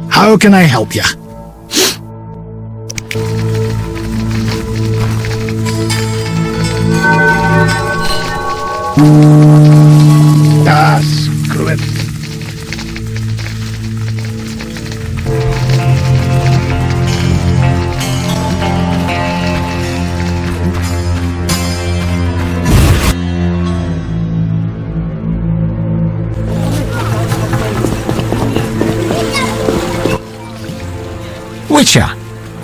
How can I help you? Screw it. Witcher.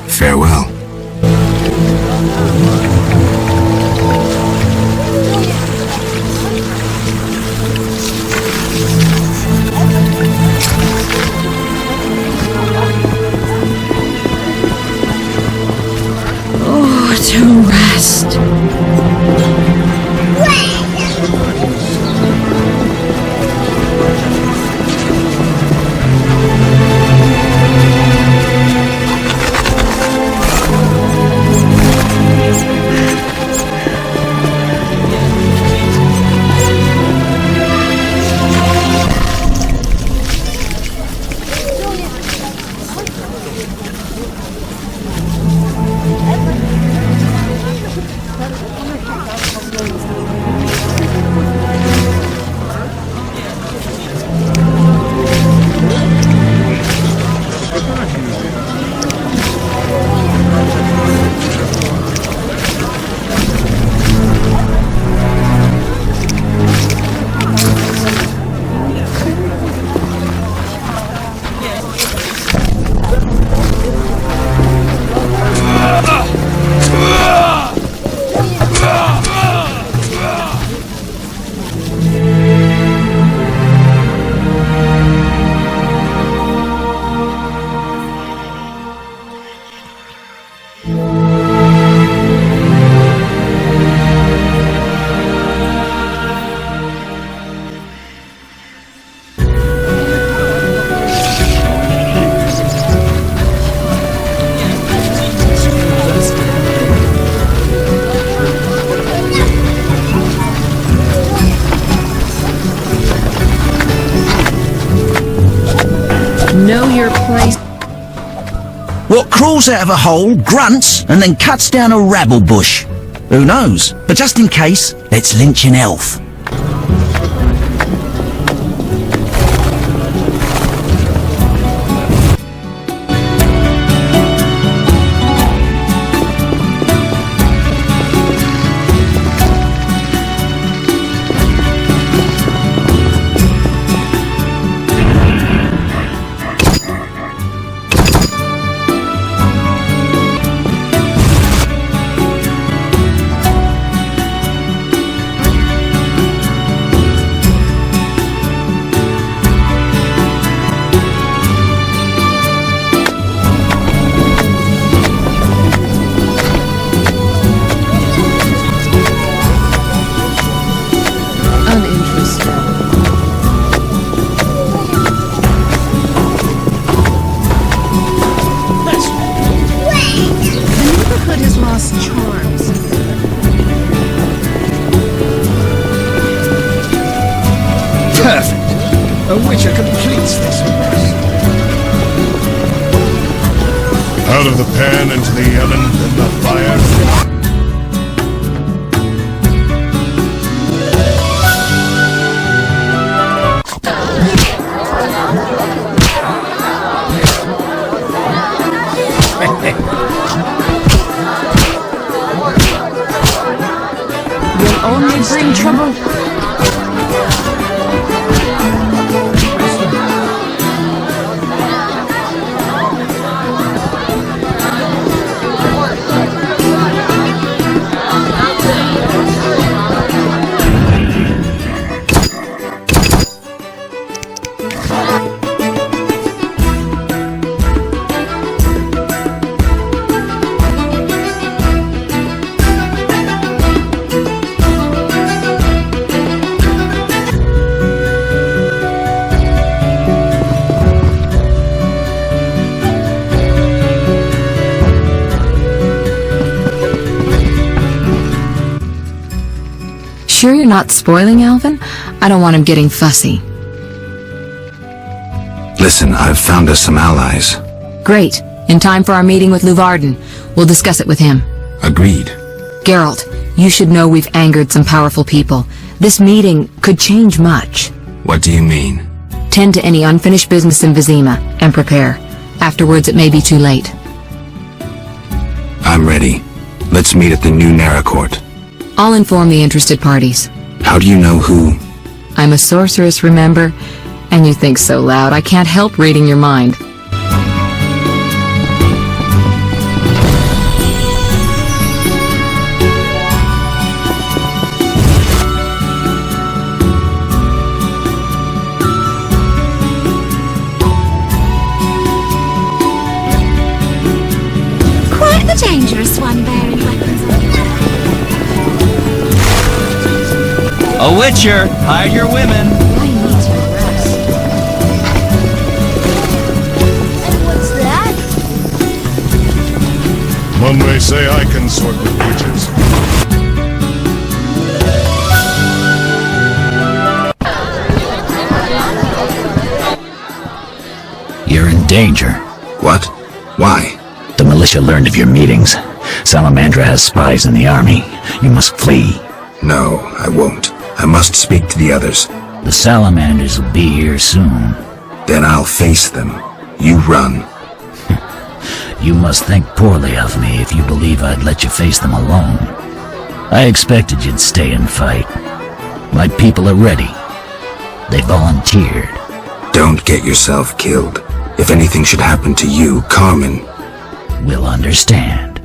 Farewell. Oh, to rest. crawls out of a hole, grunts, and then cuts down a rabble bush. Who knows? But just in case, let's lynch an elf. Out of the pan into the oven, then the fire. Will only bring trouble. Sure you're not spoiling Alvin? I don't want him getting fussy. Listen, I've found us some allies. Great. In time for our meeting with Luvarden. We'll discuss it with him. Agreed. Geralt, you should know we've angered some powerful people. This meeting could change much. What do you mean? Tend to any unfinished business in Vizima, and prepare. Afterwards it may be too late. I'm ready. Let's meet at the new Nara Court. I'll inform the interested parties. How do you know who? I'm a sorceress, remember? And you think so loud, I can't help reading your mind. Quite the dangerous one bearing weapons on the back. A witcher! Hide your women! I need to rest. And what's that? One may say I can sort with witches. You're in danger. What? Why? The militia learned of your meetings. Salamandra has spies in the army. You must flee. No, I won't. I must speak to the others. The Salamanders will be here soon. Then I'll face them. You run. You must think poorly of me if you believe I'd let you face them alone. I expected you'd stay and fight. My people are ready. They volunteered. Don't get yourself killed. If anything should happen to you, Carmen will understand.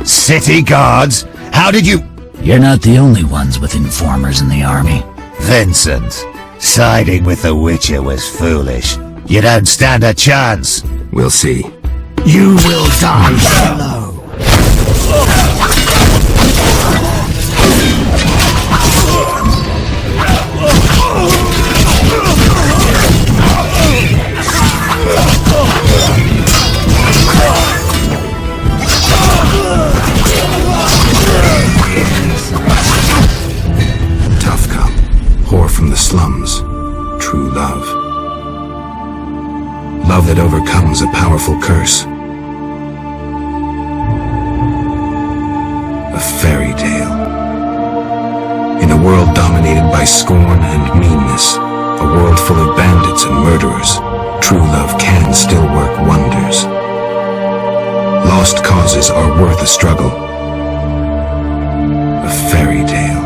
City guards? How did you... You're not the only ones with informers in the army. Vincent, siding with the Witcher was foolish. You don't stand a chance. We'll see. You will die slow. Tough cop. Whore from the slums. True love. Love love that overcomes a powerful curse. A fairy tale. In a world dominated by scorn and meanness, a world full of bandits and murderers, true love can still work wonders. Lost causes are worth a struggle. A fairy tale.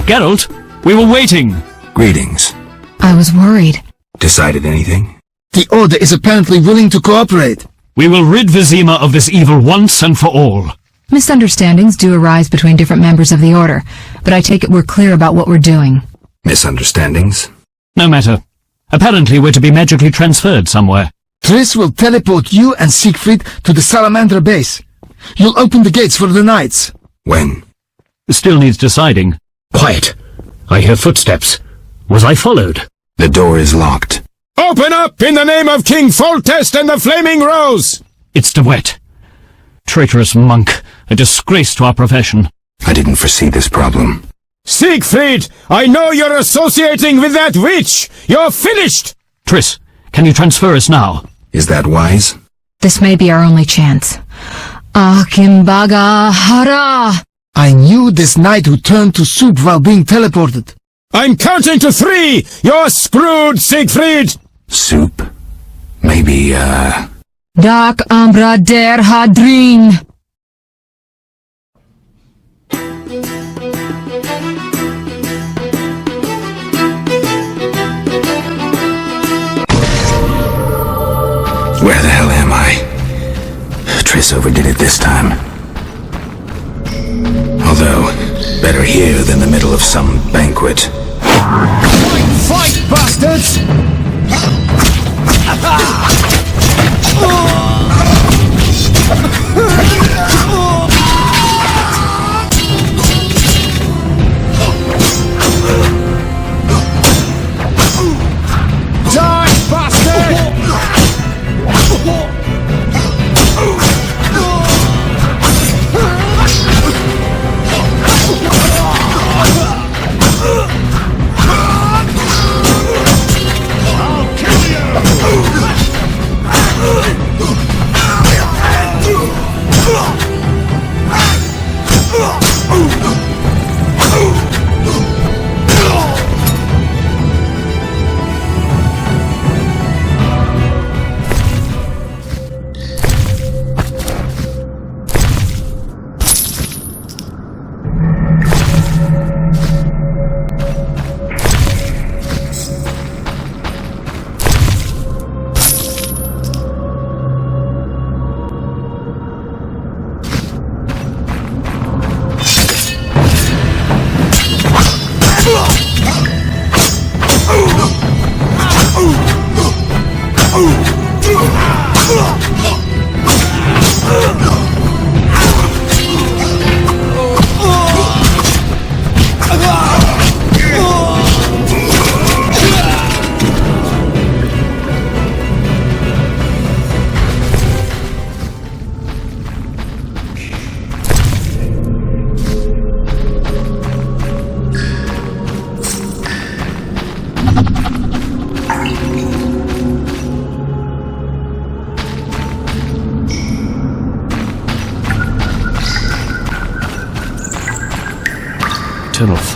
Geralt, we were waiting. Greetings. I was worried. Decided anything? The Order is apparently willing to cooperate. We will rid Vizima of this evil once and for all. Misunderstandings do arise between different members of the Order, but I take it we're clear about what we're doing. Misunderstandings? No matter. Apparently we're to be magically transferred somewhere. Triss will teleport you and Siegfried to the Salamandra base. You'll open the gates for the knights. When? Still needs deciding. Quiet. I hear footsteps. Was I followed? The door is locked. Open up in the name of King Foltest and the Flaming Rose! It's DeWitt. Traitorous monk. A disgrace to our profession. I didn't foresee this problem. Siegfried, I know you're associating with that witch! You're finished! Triss, can you transfer us now? Is that wise? This may be our only chance. Akimbaga Hara! I knew this knight who turned to soup while being teleported. I'm counting to 3! You're screwed, Siegfried! Soup? Maybe, Dak Ambra der Hadrin! Where the hell am I? Triss overdid it this time. Although, better here than the middle of some banquet. Fight, bastards! Die, bastard!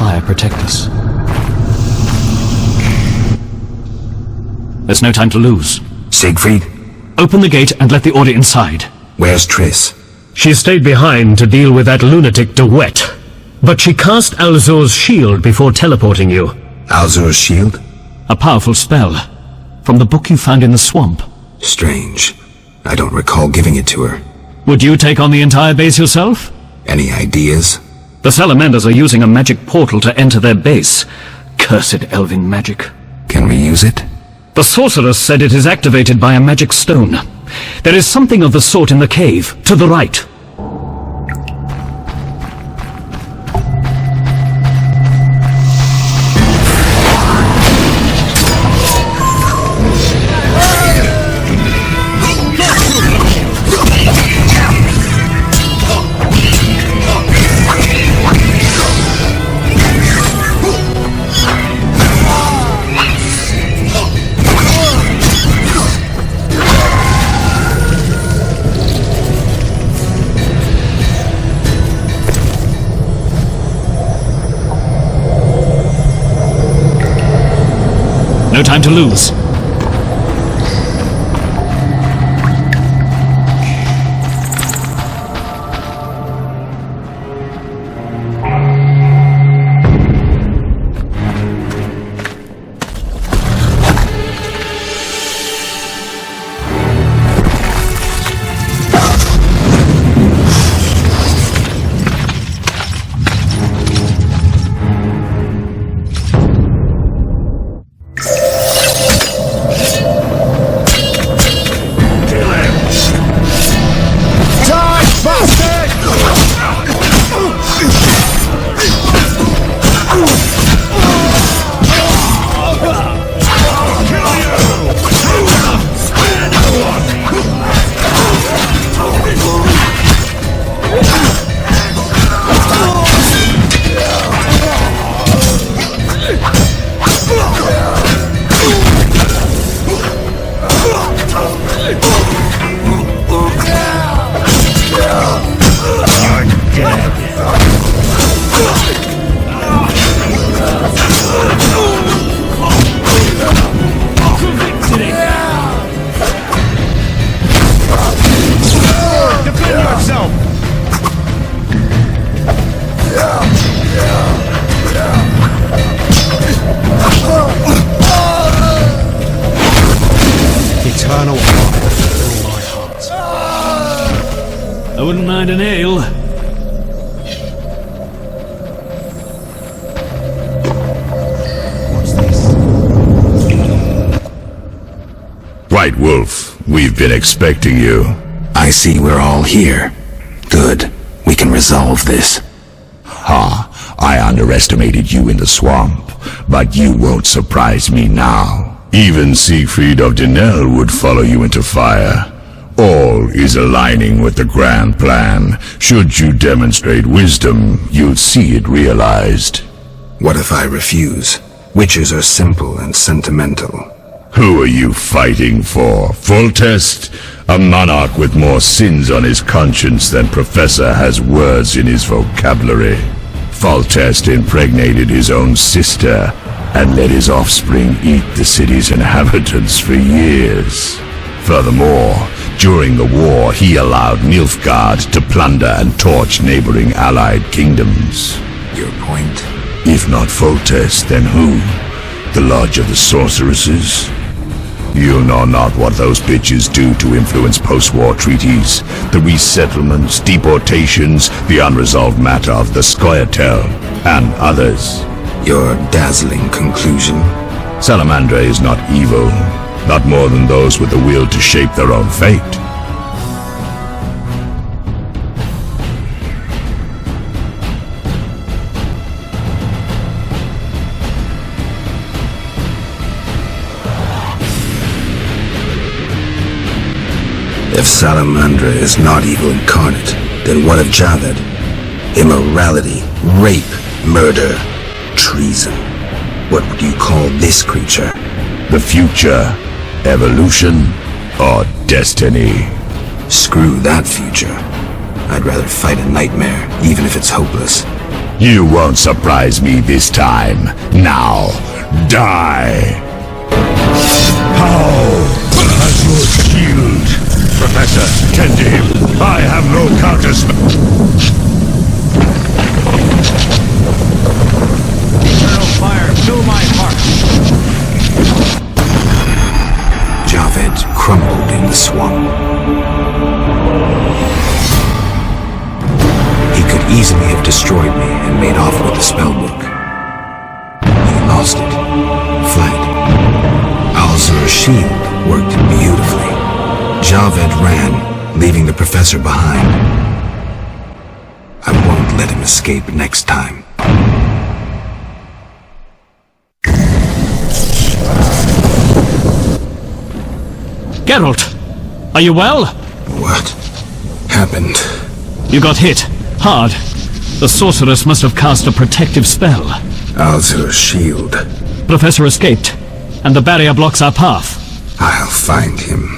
fire protect us. There's no time to lose. Siegfried? Open the gate and let the order inside. Where's Triss? She stayed behind to deal with that lunatic DeWitt. But she cast Alzur's shield before teleporting you. Alzur's shield? A powerful spell. From the book you found in the swamp. Strange. I don't recall giving it to her. Would you take on the entire base yourself? Any ideas? The Salamanders are using a magic portal to enter their base. Cursed elven magic. Can we use it? The sorceress said it is activated by a magic stone. There is something of the sort in the cave, to the right. No time to lose. Eternal fire fill my heart. I wouldn't mind an ale. What's this? White Wolf, we've been expecting you. I see we're all here. Good. We can resolve this. Ha! I underestimated you in the swamp, but you won't surprise me now. Even Siegfried of Denel would follow you into fire. All is aligning with the grand plan. Should you demonstrate wisdom, you'll see it realized. What if I refuse? Witches are simple and sentimental. Who are you fighting for? Foltest? A monarch with more sins on his conscience than Professor has words in his vocabulary. Foltest impregnated his own sister and let his offspring eat the city's inhabitants for years. Furthermore, during the war, he allowed Nilfgaard to plunder and torch neighboring allied kingdoms. Your point? If not Foltest, then who? The Lodge of the Sorceresses? You know not what those bitches do to influence post-war treaties, the resettlements, deportations, the unresolved matter of the Scoia'tael, and others. Your dazzling conclusion? Salamandra is not evil, not more than those with the will to shape their own fate. If Salamandra is not evil incarnate, then what of Javed? Immorality, rape, murder, treason. What would you call this creature? The future, evolution, or destiny? Screw that future. I'd rather fight a nightmare, even if it's hopeless. You won't surprise me this time. Now, die! How has your shield? Professor, tend to him. I have no counterspell. Eternal fire, fill my heart. Javed crumbled in the swamp. He could easily have destroyed me and made off with the spellbook. He lost it, fled. Alzur's shield worked beautifully. Javed ran, leaving the professor behind. I won't let him escape next time. Geralt, are you well? What happened? You got hit. Hard. The sorceress must have cast a protective spell. Alzur's shield. Professor escaped, and the barrier blocks our path. I'll find him.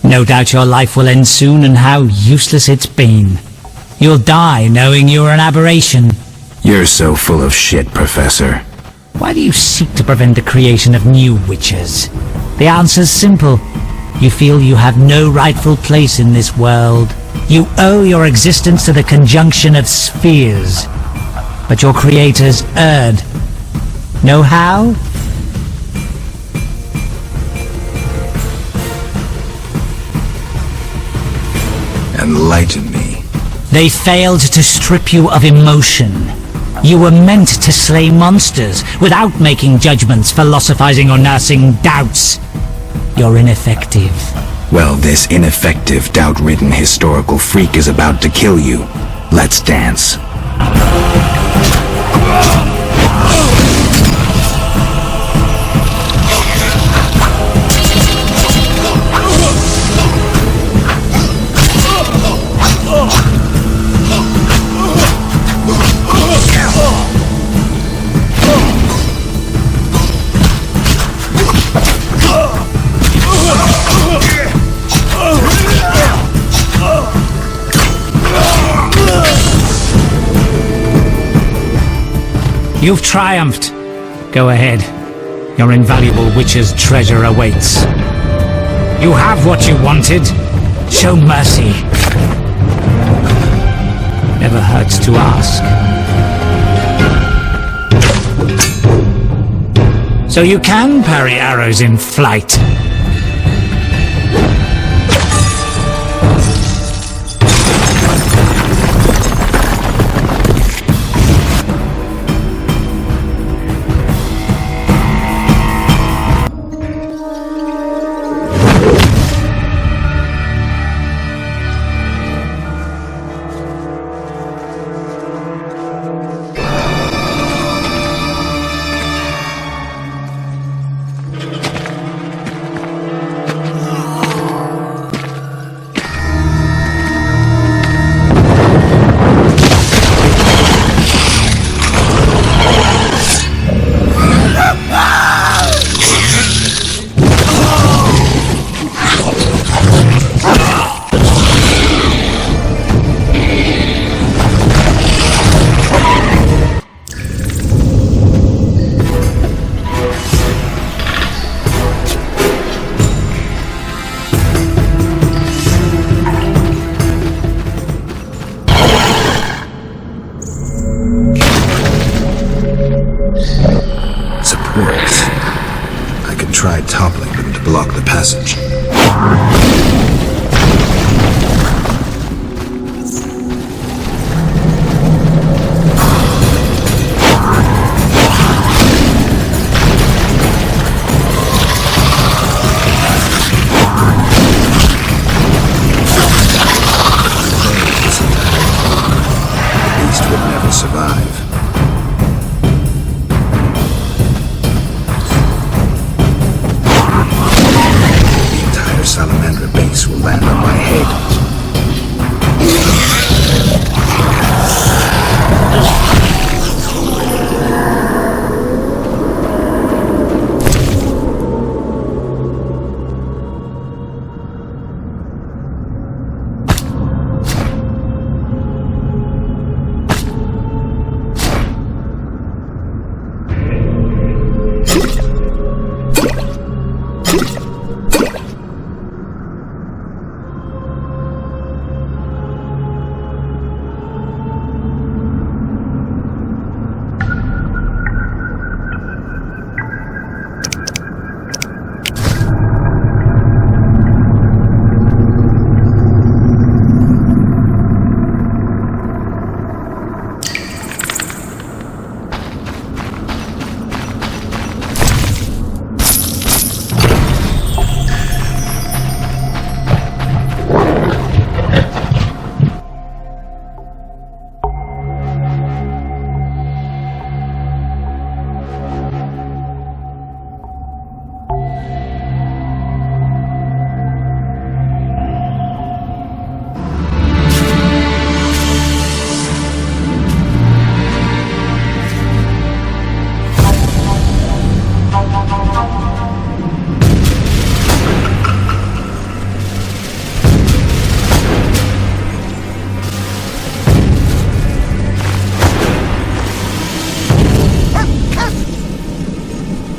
No doubt your life will end soon, and how useless it's been. You'll die knowing you're an aberration. You're so full of shit, Professor. Why do you seek to prevent the creation of new witches? The answer's simple. You feel you have no rightful place in this world. You owe your existence to the conjunction of spheres. But your creators erred. Know how? Enlighten me. They failed to strip you of emotion. You were meant to slay monsters without making judgments, philosophizing or nursing doubts. You're ineffective. Well, this ineffective, doubt-ridden historical freak is about to kill you. Let's dance. You've triumphed. Go ahead. Your invaluable witch's treasure awaits. You have what you wanted. Show mercy. Never hurts to ask. So you can parry arrows in flight. passage. Survive. The entire Salamandra base will land on my head.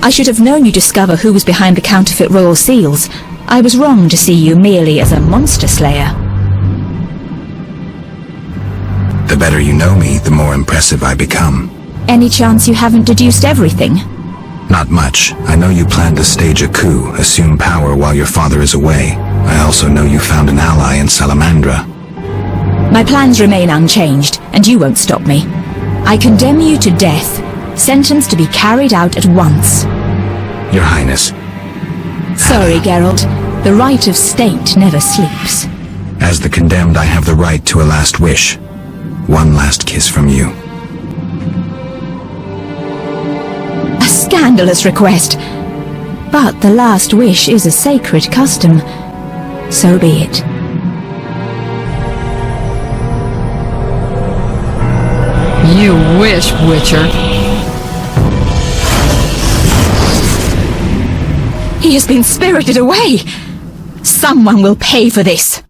I should have known you'd discover who was behind the counterfeit royal seals. I was wrong to see you merely as a monster slayer. The better you know me, the more impressive I become. Any chance you haven't deduced everything? Not much. I know you plan to stage a coup, assume power while your father is away. I also know you found an ally in Salamandra. My plans remain unchanged, and you won't stop me. I condemn you to death, sentenced to be carried out at once. Your Highness. Sorry, Geralt. The right of state never sleeps. As the condemned, I have the right to a last wish. One last kiss from you. A scandalous request. But the last wish is a sacred custom. So be it. You wish, Witcher. He has been spirited away! Someone will pay for this!